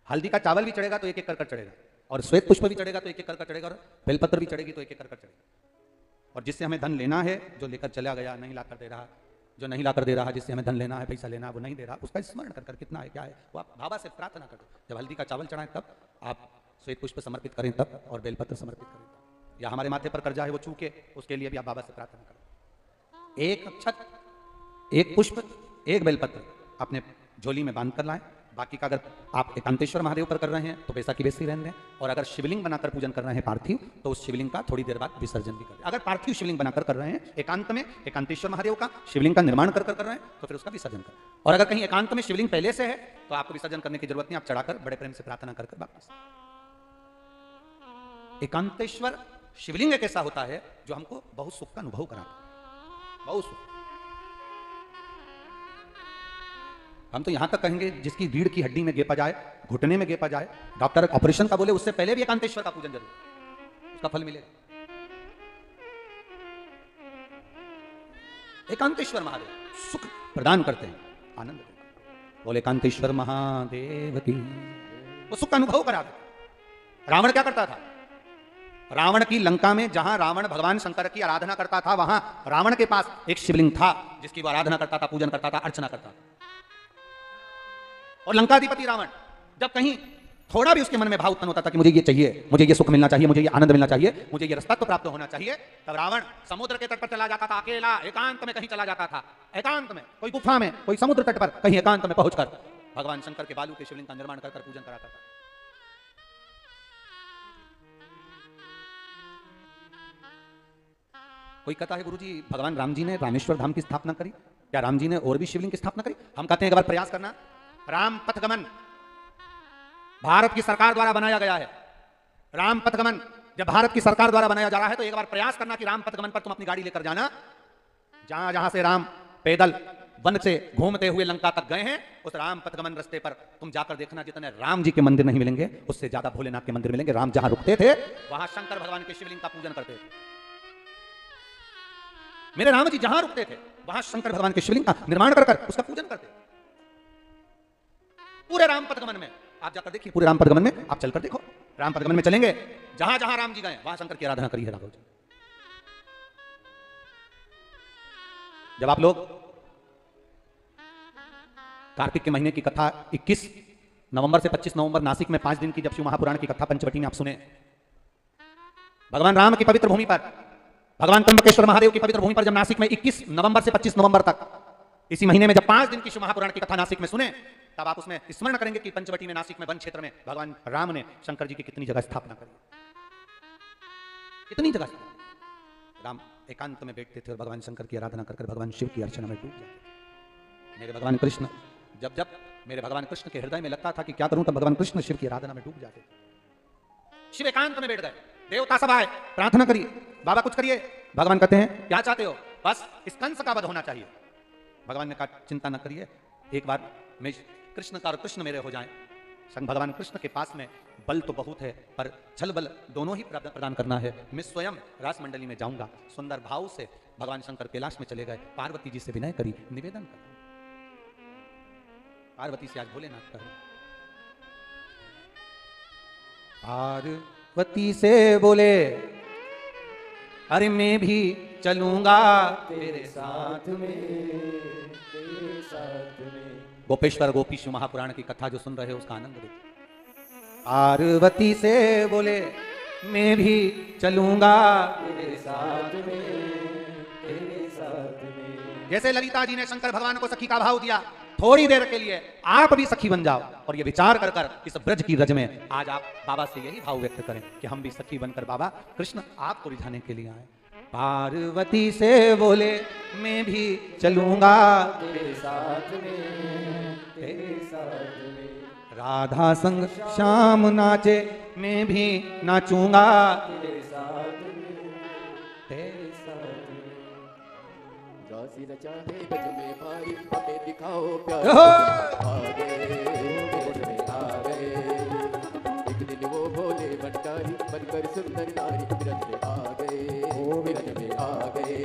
हल्दी का चावल भी चढ़ेगा तो एक एक कर चढ़ेगा, और श्वेत पुष्प भी चढ़ेगा तो एक एक कर चढ़ेगा, और बेलपत्र भी चढ़ेगी तो एक एक कर चढ़ेगा। और जिससे हमें धन लेना है, जो लेकर चला गया नहीं ला कर दे रहा, जो नहीं ला कर दे रहा, जिससे हमें धन लेना है, पैसा लेना है, वो नहीं दे रहा, उसका स्मरण कर कर कितना है क्या है वो आप बाबा से प्रार्थना करें। जब हल्दी का चावल चढ़ाएं तब आप श्वेत पुष्प समर्पित करें तब, और बेलपत्र समर्पित करें तब, या हमारे माथे पर कर्जा है वो चूके, उसके लिए भी आप बाबा से प्रार्थना करें। एक अक्षत, एक पुष्प, एक बेलपत्र अपने झोली में बांध कर लाएं। बाकी का अगर आप एकांतेश्वर महादेव पर कर रहे हैं तो पैसा की वैसे ही रहने दें, और अगर शिवलिंग बनाकर पूजन कर रहे हैं पार्थिव, तो उस शिवलिंग का थोड़ी देर बाद विसर्जन भी करें। अगर पार्थिव शिवलिंग बनाकर कर रहे हैं एकांत में, एकांतेश्वर महादेव का शिवलिंग का निर्माण कर रहे हैं, तो फिर उसका विसर्जन करें। और अगर कहीं एकांत में शिवलिंग पहले से है तो आपको विसर्जन करने की जरूरत नहीं, आप चढ़ाकर बड़े प्रेम से प्रार्थना कर वापस। एकांतेश्वर शिवलिंग एक ऐसा होता है जो हमको बहुत सुख का अनुभव कराता है, बहुत सुख। हम तो यहां तक कहेंगे जिसकी रीढ़ की हड्डी में गेपा जाए, घुटने में गेपा जाए, डॉक्टर ऑपरेशन का बोले उससे पहले भी एकांतेश्वर का पूजन जरूर, उसका फल मिलेगा। एकांतेश्वर महादेव सुख प्रदान करते हैं, आनंद देते हैं। बोले एकांतेश्वर महादेव की, वो सुख का अनुभव कराते। रावण क्या करता था? रावण की लंका में जहां रावण भगवान शंकर की आराधना करता था, वहां रावण के पास एक शिवलिंग था जिसकी वो आराधना करता था, पूजन करता था, अर्चना करता था। और लंकाधिपति रावण जब कहीं थोड़ा भी उसके मन में भाव उत्पन्न होता था कि मुझे ये चाहिए, मुझे ये सुख मिलना चाहिए, मुझे ये आनंद मिलना चाहिए, मुझे ये रसतत्व प्राप्त होना चाहिए, तब रावण समुद्र के तट पर चला जाता था, अकेला एकांत में कहीं चला जाता था, एकांत में कोई गुफा में, कोई समुद्र तट पर कहीं एकांत में पहुंचकर भगवान शंकर के बालू के शिवलिंग का निर्माण कर पूजन करा करता। कोई कहता है गुरुजी भगवान राम जी ने रामेश्वर धाम की स्थापना करी, क्या राम जी ने और भी शिवलिंग की स्थापना करी? हम कहते हैं एक बार प्रयास करना। राम पथगमन भारत की सरकार द्वारा बनाया गया है। राम पथगमन जब भारत की सरकार द्वारा बनाया जा रहा है तो एक बार प्रयास करना कि राम पथगमन पर तुम अपनी गाड़ी लेकर जाना, जहां जहां से राम पैदल वन से घूमते हुए लंका तक गए हैं, उस राम पथगमन रास्ते पर तुम जाकर देखना जितने राम जी के मंदिर नहीं मिलेंगे उससे ज्यादा भोलेनाथ के मंदिर मिलेंगे। राम जहां रुकते थे वहां शंकर भगवान के शिवलिंग का पूजन करते थे। मेरे राम जी जहां रुकते थे वहां शंकर भगवान के शिवलिंग का निर्माण कर उसका पूजन करते। पूरे राम पथगमन में आप जाकर देखिए, पूरे राम पथगमन में आप चलकर देखो, राम पथगमन में चलेंगे, जहां जहां राम जी गए वहां शंकर की आराधना करी है राघव जी। जब आप लोग कार्तिक के महीने की कथा 21 नवंबर से 25 नवंबर नासिक में 5 दिन की जब शिव महापुराण की कथा पंचवटी में आप सुने, भगवान राम की पवित्र भूमि पर, भगवान त्र्यंबकेश्वर महादेव की पवित्र भूमि पर जब नासिक में 21 नवंबर से 25 नवंबर तक इसी महीने में जब 5 दिन की शिव महापुराण की कथा नासिक में सुने, तब आप उसमें स्मरण करेंगे कि पंचवटी में नासिक में वन क्षेत्र में भगवान राम ने शंकर जी की कितनी जगह स्थापना करी, कितनी जगह। राम एकांत में बैठते थे और भगवान शंकर की आराधना कर भगवान शिव की अर्चना में डूब जाते। मेरे भगवान कृष्ण जब जब मेरे भगवान कृष्ण के हृदय में लगता था कि क्या करूं, तब भगवान कृष्ण शिव की आराधना में डूब जाते। शिव एकांत में बैठ गए, देवता सब आए, प्रार्थना करिए, बाबा कुछ करिए। भगवान कहते हैं क्या चाहते हो? बस इस कंस का वध होना चाहिए। भगवान ने कहा चिंता न करिए, एक बार मैं कृष्ण का और कृष्ण मेरे हो जाएं। भगवान कृष्ण के पास में बल तो बहुत है पर छल बल दोनों ही प्रदान करना है। मैं स्वयं रास मंडली में जाऊंगा। सुंदर भाव से भगवान शंकर कैलाश में चले गए, पार्वती जी से विनय करी, निवेदन कर। पार्वती से आज भोलेनाथ कहे, पार्वती से बोले अरे मैं भी चलूंगा तेरे साथ में, तेरे साथ में। गोपेश्वर गोपी शिव महापुराण की कथा जो सुन रहे हो उसका आनंद देखो। पार्वती से बोले मैं भी चलूंगा तेरे साथ में, तेरे साथ में। जैसे ललिता जी ने शंकर भगवान को सखी का भाव दिया, थोड़ी देर के लिए आप भी सखी बन जाओ और ये विचार कर कर इस ब्रज की रज में आज आप बाबा से यही भाव व्यक्त करें कि हम भी सखी बनकर बाबा कृष्ण आपको रिझाने के लिए आए। पार्वती से बोले मैं भी चलूंगा तेरे साथ में, तेरे साथ में। राधा संग श्याम नाचे मैं भी नाचूंगा तेरे साथ में, तेरे साथ में। जासी रचा है गज में भारी, हमें दिखाओ प्यार आ गए, आ गए। एक दिन वो भोले भंडारी बनकर सुंदर नारी ब्रज में आ गए, ब्रज में आ गए।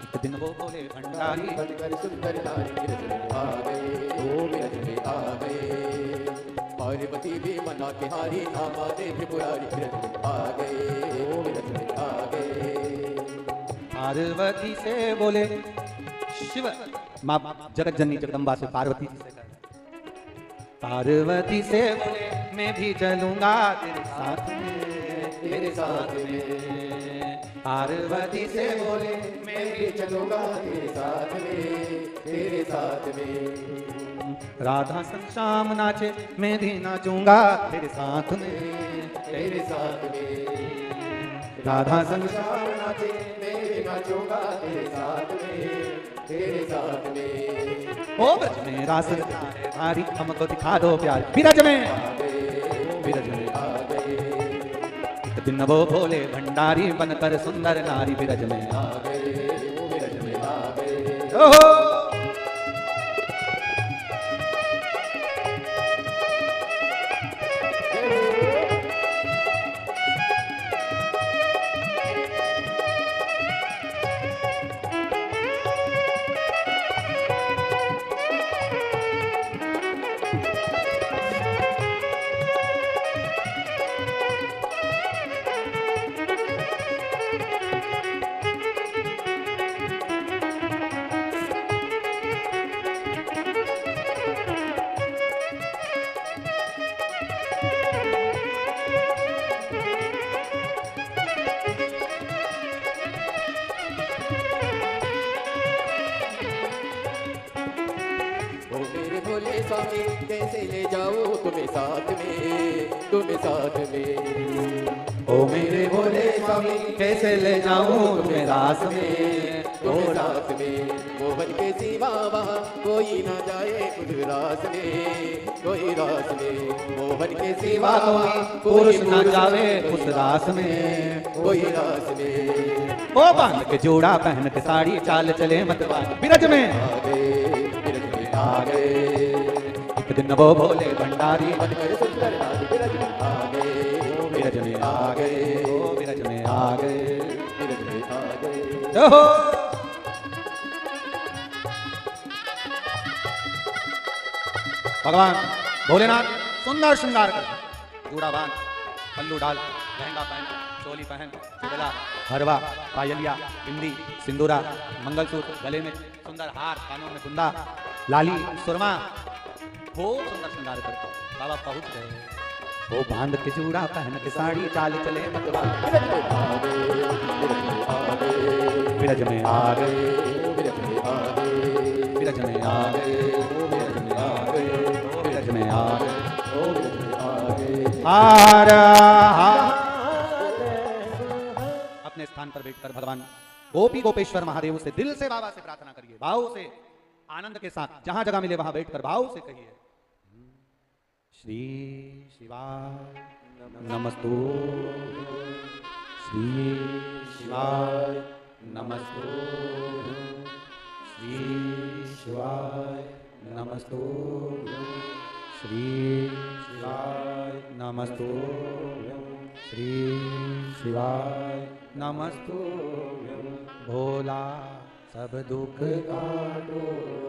एक दिन वो भोले भंडारी बनकर सुंदर नारी ब्रज में आ गए, ब्रज में आ गए। पार्वती भी मना के हारी, नामादे त्रिपुरारी ब्रज में आ गए, ब्रज में आ गए। पार्वती से बोले शिव माँ जगत जननी जगदम्बा से पार्वती से कहा, पार्वती से बोले मैं भी चलूंगा तेरे साथ में, तेरे साथ में। पार्वती से बोले मैं भी चलूंगा तेरे साथ में, तेरे साथ में। राधा संग श्याम नाचे मैं भी नाचूंगा तेरे साथ में, तेरे साथ में। राधा संग श्याम नाचे मैं भी नाचूंगा तेरे साथ में, तेरे साथ में। ओ ब्रज में रास हमारी हमको दिखा दो प्यार, बिरज में आ गए, बिरज में आ गए। एक दिन वो भोले भंडारी बनकर सुंदर नारी बिरज में आ गए, बिरज में आ गए। ओहो भोले स्वामी कैसे ले जाऊं तुम्हें साथ में, तुम्हें साथ में। ओ मेरे भोले स्वामी कैसे ले जाऊं तुम्हें रास में, तुम्हें साथ में। मोहन के सिवा वहाँ कोई ना जाए उस रास में, कोई रास में। मोहन के सिवा वहाँ पुरुष न जावे उस रास में, कोई रास में। ओ बांध के जोड़ा पहन के साड़ी चाल चले मतवान बिरज में आ गए, बिरज में आ गए। एक दिन वो भोले भंडारी बनकर सुंदर नाथ बिरज में आ गए, बिरज में आ गए, ओ बिरज में आ गए। बिरज में आ गए। जय हो। भगवान भोलेनाथ सुंदर श्रृंगार कर जूड़ा बांध पल्लू डाल लहंगा पहन चोली पहन चुड़ला हरवा पायलिया बिंदी सिंदूरा मंगलसूत्र गले में सुंदर हार कानों में कुंदा लाली सुरमा खूब सुंदर श्रृंगार करके बाबा पहुंच गए। वो बांध के जूड़ा पहन के साड़ी चाल चले मतवान बिरज में आ गए, बिरज में आ गए, बिरज में आ गए। बिरज में आ गए, बिरज में आ गए, बिरज में आ गए। ओ बिरज में आ गए। अपने स्थान पर बैठकर भगवान गोपी गोपेश्वर महादेव से दिल से बाबा से प्रार्थना करिए, भाव से आनंद के साथ जहां जगह मिले वहां बैठकर भाव से कहिए श्री शिवाय नमस्तु, श्री शिवाय नमस्तु, श्री शिवाय नमस्तु, श्री शिवाय नमस्तु, श्री शिवाय नमस्तु। भोला सब दुख काटो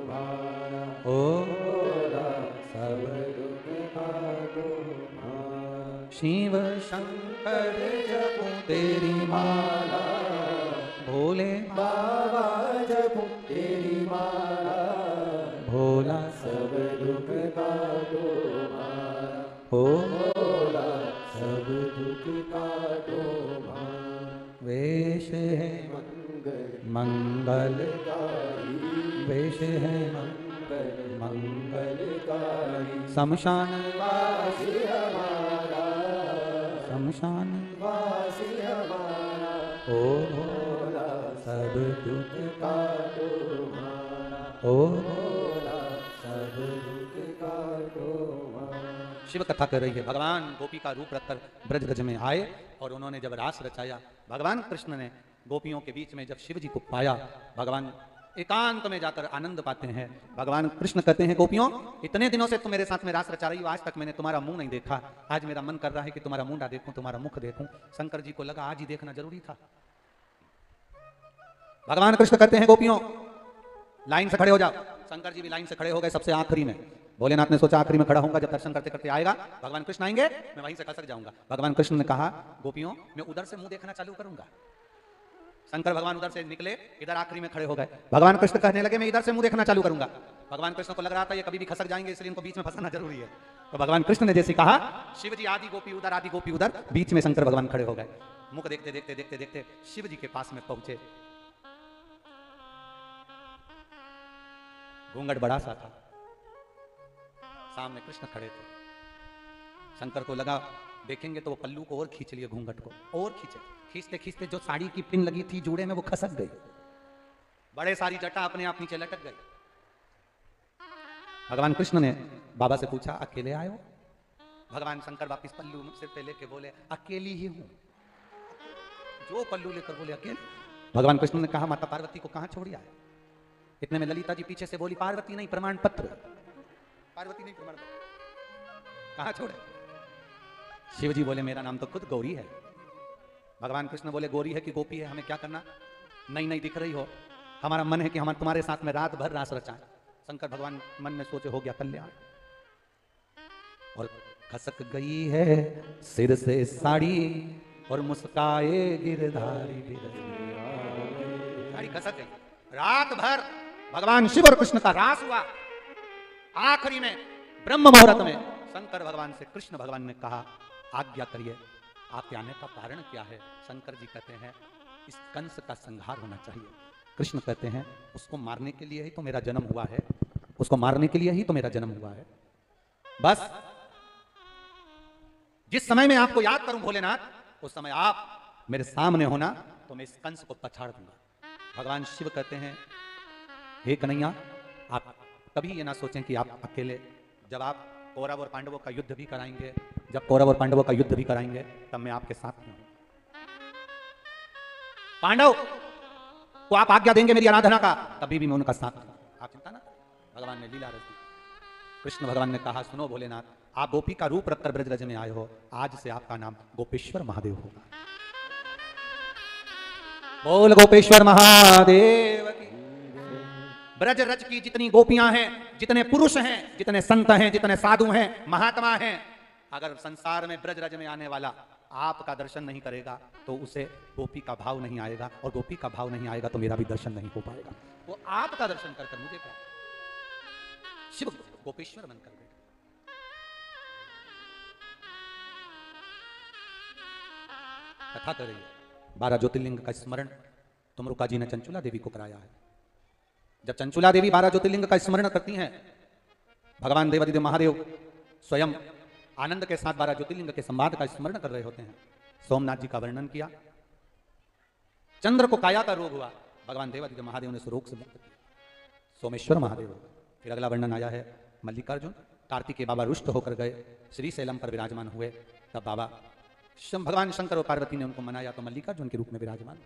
मारा, ओ भोला सब दुख काटो मारा। शिव शंकर जपू तेरी माला, भोले बाबा जपू तेरी माला, भोला सब दुख काटो मारा, ओ भोला सब दुख काटो मारा। वेश है मंगलकारी, वेश है मंगलकारी। शमशान वासी हमारा, शमशान वासी हमारा, ओ भोला सब दुख काटो मारा, ओ भोला सब दुख काटो मारा। शिव कथा कर रही है। भगवान गोपी का रूप रखकर ब्रज गज में आए और उन्होंने जब रास रचाया, भगवान कृष्ण ने गोपियों के बीच में जब शिव जी को पाया, भगवान एकांत में जाकर आनंद पाते हैं। भगवान कृष्ण कहते हैं गोपियों इतने दिनों से तुम मेरे साथ में रास रचा रही हो, आज तक मैंने तुम्हारा मुंह नहीं देखा, आज मेरा मन कर रहा है कि तुम्हारा मुंडा देखूं, तुम्हारा मुख देखूं। शंकर जी को लगा आज ही देखना जरूरी था। भगवान कृष्ण कहते हैं गोपियों लाइन से खड़े हो जाओ। शंकर जी भी लाइन से खड़े हो गए सबसे आखिरी में। भोलेनाथ ने सोचा आखिरी में खड़ा होऊंगा, जब दर्शन करते करते आएगा भगवान कृष्ण आएंगे मैं वहीं से खसक जाऊंगा। भगवान कृष्ण ने कहा गोपियों मैं उधर से मुंह देखना चालू करूंगा। शंकर भगवान उधर से निकले, इधर आखिरी में खड़े हो गए। भगवान कृष्ण कहने लगे मैं इधर से मुंह देखना चालू करूंगा। भगवान कृष्ण को लग रहा था ये कभी भी खसक जाएंगे, इसलिए इनको बीच में फंसाना जरूरी है। तो भगवान कृष्ण ने जैसे कहा शिव जी आदि गोपी उधर, आदि गोपी उधर, बीच में शंकर भगवान खड़े हो गए। मुख देखते देखते देखते देखते शिव जी के पास में पहुंचे। घूंघट बड़ा सा था, सामने कृष्ण खड़े थे। शंकर को लगा देखेंगे तो वो पल्लू को और खींच लिए, घूंघट को और खींचे। खींचते खींचते जो साड़ी की पिन लगी थी जूड़े में वो खसक गई, बड़े सारी जटा अपने आप नीचे लटक गई। भगवान कृष्ण ने बाबा से पूछा अकेले आए हो? भगवान शंकर वापिस पल्लू सिर पे लेके बोले अकेली ही हूं। जो पल्लू लेकर बोले अकेले। भगवान कृष्ण ने कहा माता पार्वती को कहां छोड़ आए? इतने में ललिता जी पीछे से बोली पार्वती नहीं प्रमाण पत्र, पार्वती नहीं प्रमाण पत्र कहां छोड़े? शिव जी बोले मेरा नाम तो खुद गौरी है। भगवान कृष्ण बोले गौरी है कि गोपी है, हमें क्या करना? नहीं नहीं दिख रही हो, हमारा मन है कि हम तुम्हारे साथ में रात भर रास रचाएं। शंकर भगवान मन में सोचे हो गया कल्याण। और खसक गई है सिर से साड़ी और मुस्काए गिरधारी, साड़ी खसक गई। रात भर भगवान शिव और कृष्ण का रास हुआ। आखिरी में ब्रह्म मुहूर्त में शंकर भगवान से कृष्ण भगवान ने कहा आज्ञा करिए आपके आने का कारण क्या है? शंकर जी कहते हैं इस कंस का संहार होना चाहिए। कृष्ण कहते हैं उसको मारने के लिए ही तो मेरा जन्म हुआ है, उसको मारने के लिए ही तो मेरा जन्म हुआ है। बस जिस समय में आपको याद करूं भोलेनाथ, उस समय आप मेरे सामने होना तो मैं इस कंस को पछाड़ दूंगा। भगवान शिव कहते हैं, हे कन्हैया, आप कभी ये ना सोचें कि आप अकेले, जब आप कौरव और पांडवों का युद्ध भी कराएंगे, जब कौरव और पांडवों का युद्ध भी कराएंगे, तब मैं आपके साथ में हूं। पांडव को आप आज्ञा देंगे मेरी आराधना का, तभी भी मैं उनका साथ दूंगा, आप चिंता ना करें। भगवान ने लीला रच दी। कृष्ण भगवान ने कहा, सुनो भोलेनाथ, आप गोपी का रूप रखकर ब्रजरज में आए हो, आज से आपका नाम गोपेश्वर महादेव होगा। बोल गोपेश्वर महादेव की। ब्रज रज की जितनी गोपियां हैं, जितने पुरुष हैं, जितने संत हैं, जितने साधु हैं, महात्मा हैं, अगर संसार में ब्रज रज में आने वाला आपका दर्शन नहीं करेगा तो उसे गोपी का भाव नहीं आएगा, और गोपी का भाव नहीं आएगा तो मेरा भी दर्शन नहीं हो पाएगा। वो आपका दर्शन कर मुझे प्राप्त। शिव गोपेश्वर बनकर बैठे। कथा कर रही है, 12 ज्योतिर्लिंग का स्मरण तुमरुका जी ने चंचुला देवी को कराया है। जब चंचुला देवी 12 ज्योतिर्लिंग का स्मरण करती हैं, भगवान देवादिदेव महादेव स्वयं आनंद के साथ 12 ज्योतिर्लिंग के संवाद का स्मरण कर रहे होते हैं। सोमनाथ जी का वर्णन किया, चंद्र को काया का रोग हुआ, भगवान देवादिदेव महादेव ने उस रोग से मुक्त किया, सोमेश्वर महादेव। फिर अगला वर्णन आया है मल्लिकार्जुन, कार्तिकेय बाबा रुष्ट होकर गए, श्री शैलम पर विराजमान हुए, तब बाबा भगवान शंकर और पार्वती ने उनको मनाया तो मल्लिकार्जुन के रूप में विराजमान।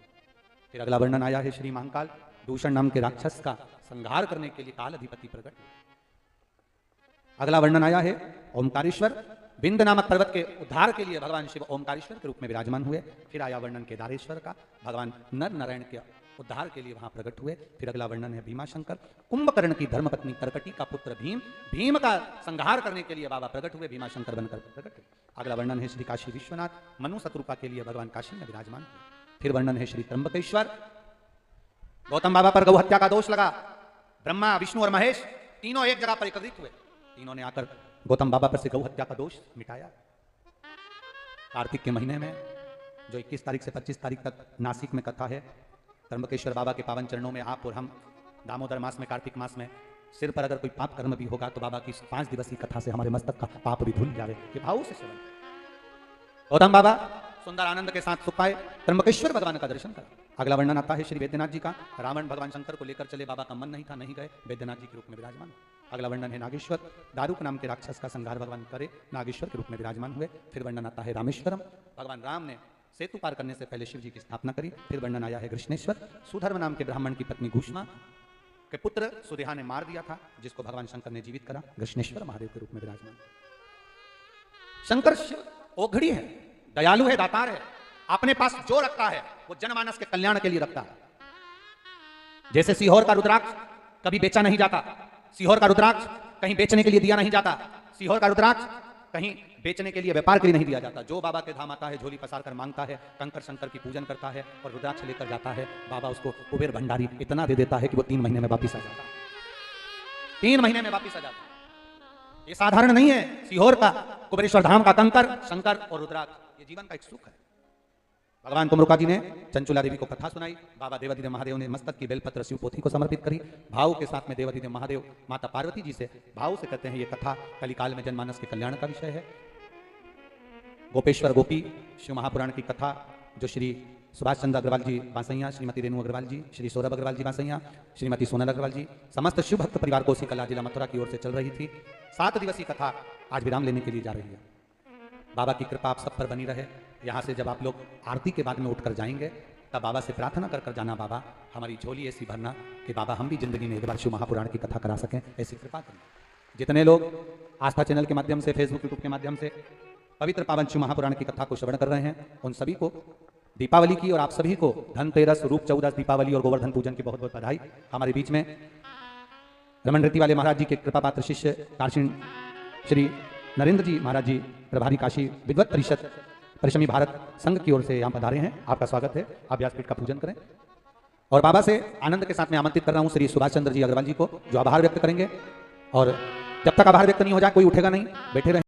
फिर अगला वर्णन आया है श्री महाकाल, दूषण नाम के राक्षस का संहार करने के लिए काल अधिपति प्रकट। अगला वर्णन आया है ओमकारेश्वर, बिंद नामक पर्वत के उद्धार के लिए भगवान शिव ओमकारेश्वर के रूप में विराजमान हुए। फिर आया वर्णन केदारेश्वर का, भगवान नर नारायण के उद्धार के लिए वहां प्रकट हुए। फिर अगला वर्णन है भीमाशंकर, कुंभकर्ण की धर्मपत्नी करकटी का पुत्र भीम, भीम का संहार करने के लिए बाबा प्रकट हुए, भीमाशंकर बनकर प्रकट हुए। अगला वर्णन है श्री काशी विश्वनाथ, मनु शत्रुपा के लिए भगवान काशी में विराजमान हुए। फिर वर्णन है श्री त्र्यंबकेश्वर, गौतम बाबा पर गौ हत्या का दोष लगा, ब्रह्मा विष्णु और महेश तीनों एक जगह पर एकत्रित हुए, तीनों ने आकर गौतम बाबा पर से गौ हत्या का दोष मिटाया। कार्तिक के महीने में जो 21 तारीख से 25 तारीख तक नासिक में कथा है, त्र्यंबकेश्वर बाबा के पावन चरणों में आप और हम दामोदर मास में, कार्तिक मास में सिर पर अगर कोई पाप कर्म भी होगा तो बाबा की 5 दिवसीय कथा से हमारे मस्तक का पाप भी धुल जावे, ये भाव से सेवन। गौतम बाबा सुंदर आनंद के साथ सुख पाए, त्र्यंबकेश्वर भगवान का दर्शन करा। अगला वर्णन आता है श्री वैद्यनाथ जी का, रावण भगवान शंकर को लेकर चले, बाबा का मन नहीं था, नहीं गए, वैद्यनाथ जी के रूप में विराजमान। अगला वर्णन है नागेश्वर, दारुक नाम के राक्षस का संहार भगवान करे, नागेश्वर के रूप में विराजमान हुए। फिर वर्णन आता है रामेश्वरम, भगवान राम ने सेतु पार करने से पहले शिव जी की स्थापना करी। फिर वर्णन आया है कृष्णेश्वर, सुधर्म नाम के ब्राह्मण की पत्नी घूष्मा के पुत्र सुदेहा ने मार दिया था, जिसको भगवान शंकर ने जीवित करा, कृष्णेश्वर महादेव के रूप में विराजमान। शंकर शिव ओघड़ी है, दयालु है, दातार है, अपने पास जो रखता है वो जनमानस के कल्याण के लिए रखता है। जैसे सीहोर का रुद्राक्ष कभी बेचा नहीं जाता, सीहोर का रुद्राक्ष कहीं बेचने के लिए दिया नहीं जाता, सीहोर का रुद्राक्ष कहीं बेचने के लिए व्यापार के लिए नहीं दिया जाता। जो बाबा के धाम आता है, झोली पसार कर मांगता है, कंकर शंकर की पूजन करता है और रुद्राक्ष लेकर जाता है, बाबा उसको कुबेर भंडारी इतना दे देता है कि वो 3 महीने में वापिस आ जाता है, 3 महीने में वापिस आ जाता है। ये साधारण नहीं है, सीहोर का कुबेरेश्वर धाम का कंकर शंकर और रुद्राक्ष ये जीवन का एक सुख है। भगवान तुमरुका जी ने चंचुला देवी को कथा सुनाई, बाबा देवादिदेव महादेव ने मस्तक की बेलपत्र शिव पोथी को समर्पित करी, भाव के साथ में देवादिदेव महादेव माता पार्वती जी से भाव से कहते हैं ये कथा कलिकाल में जनमानस के कल्याण का विषय है। गोपेश्वर गोपी शिव महापुराण की कथा जो श्री सुभाष चंद्र अग्रवाल जी बांसैया, श्रीमती रेणु अग्रवाल जी, श्री सौरभ अग्रवाल जी बांसैया, श्रीमती सोनल अग्रवाल जी, समस्त शिव भक्त परिवार को उसी कला जिला मथुरा की ओर से चल रही थी। 7 दिवसीय कथा आज विराम लेने के लिए जा रही है। बाबा की कृपा आप सब पर बनी रहे। यहाँ से जब आप लोग आरती के बाद में उठकर जाएंगे तब बाबा से प्रार्थना कर जाना, बाबा हमारी झोली ऐसी भरना कि बाबा हम भी जिंदगी में एक बार शिव महापुराण की कथा करा सकें, ऐसी कृपा करना। जितने लोग आस्था चैनल के माध्यम से, फेसबुक यूट्यूब के माध्यम से पवित्र पावन शिव महापुराण की कथा को श्रवण कर रहे हैं, उन सभी को दीपावली की और आप सभी को धनतेरस, रूप चौदस, दीपावली और गोवर्धन पूजन की बहुत बहुत बधाई। हमारे बीच में रमन रीति वाले महाराज जी के कृपा पात्र शिष्य काशीन श्री नरेंद्र जी महाराज जी, प्रभारी काशी विद्वत परिषद परिश्रमी भारत संघ की ओर से यहाँ पधारे हैं। आपका स्वागत है, आप व्यासपीठ का पूजन करें। और बाबा से आनंद के साथ में आमंत्रित कर रहा हूँ श्री सुभाष चंद्र जी अग्रवाल जी को, जो आभार व्यक्त करेंगे। और जब तक आभार व्यक्त नहीं हो जाए कोई उठेगा नहीं, बैठे रहें।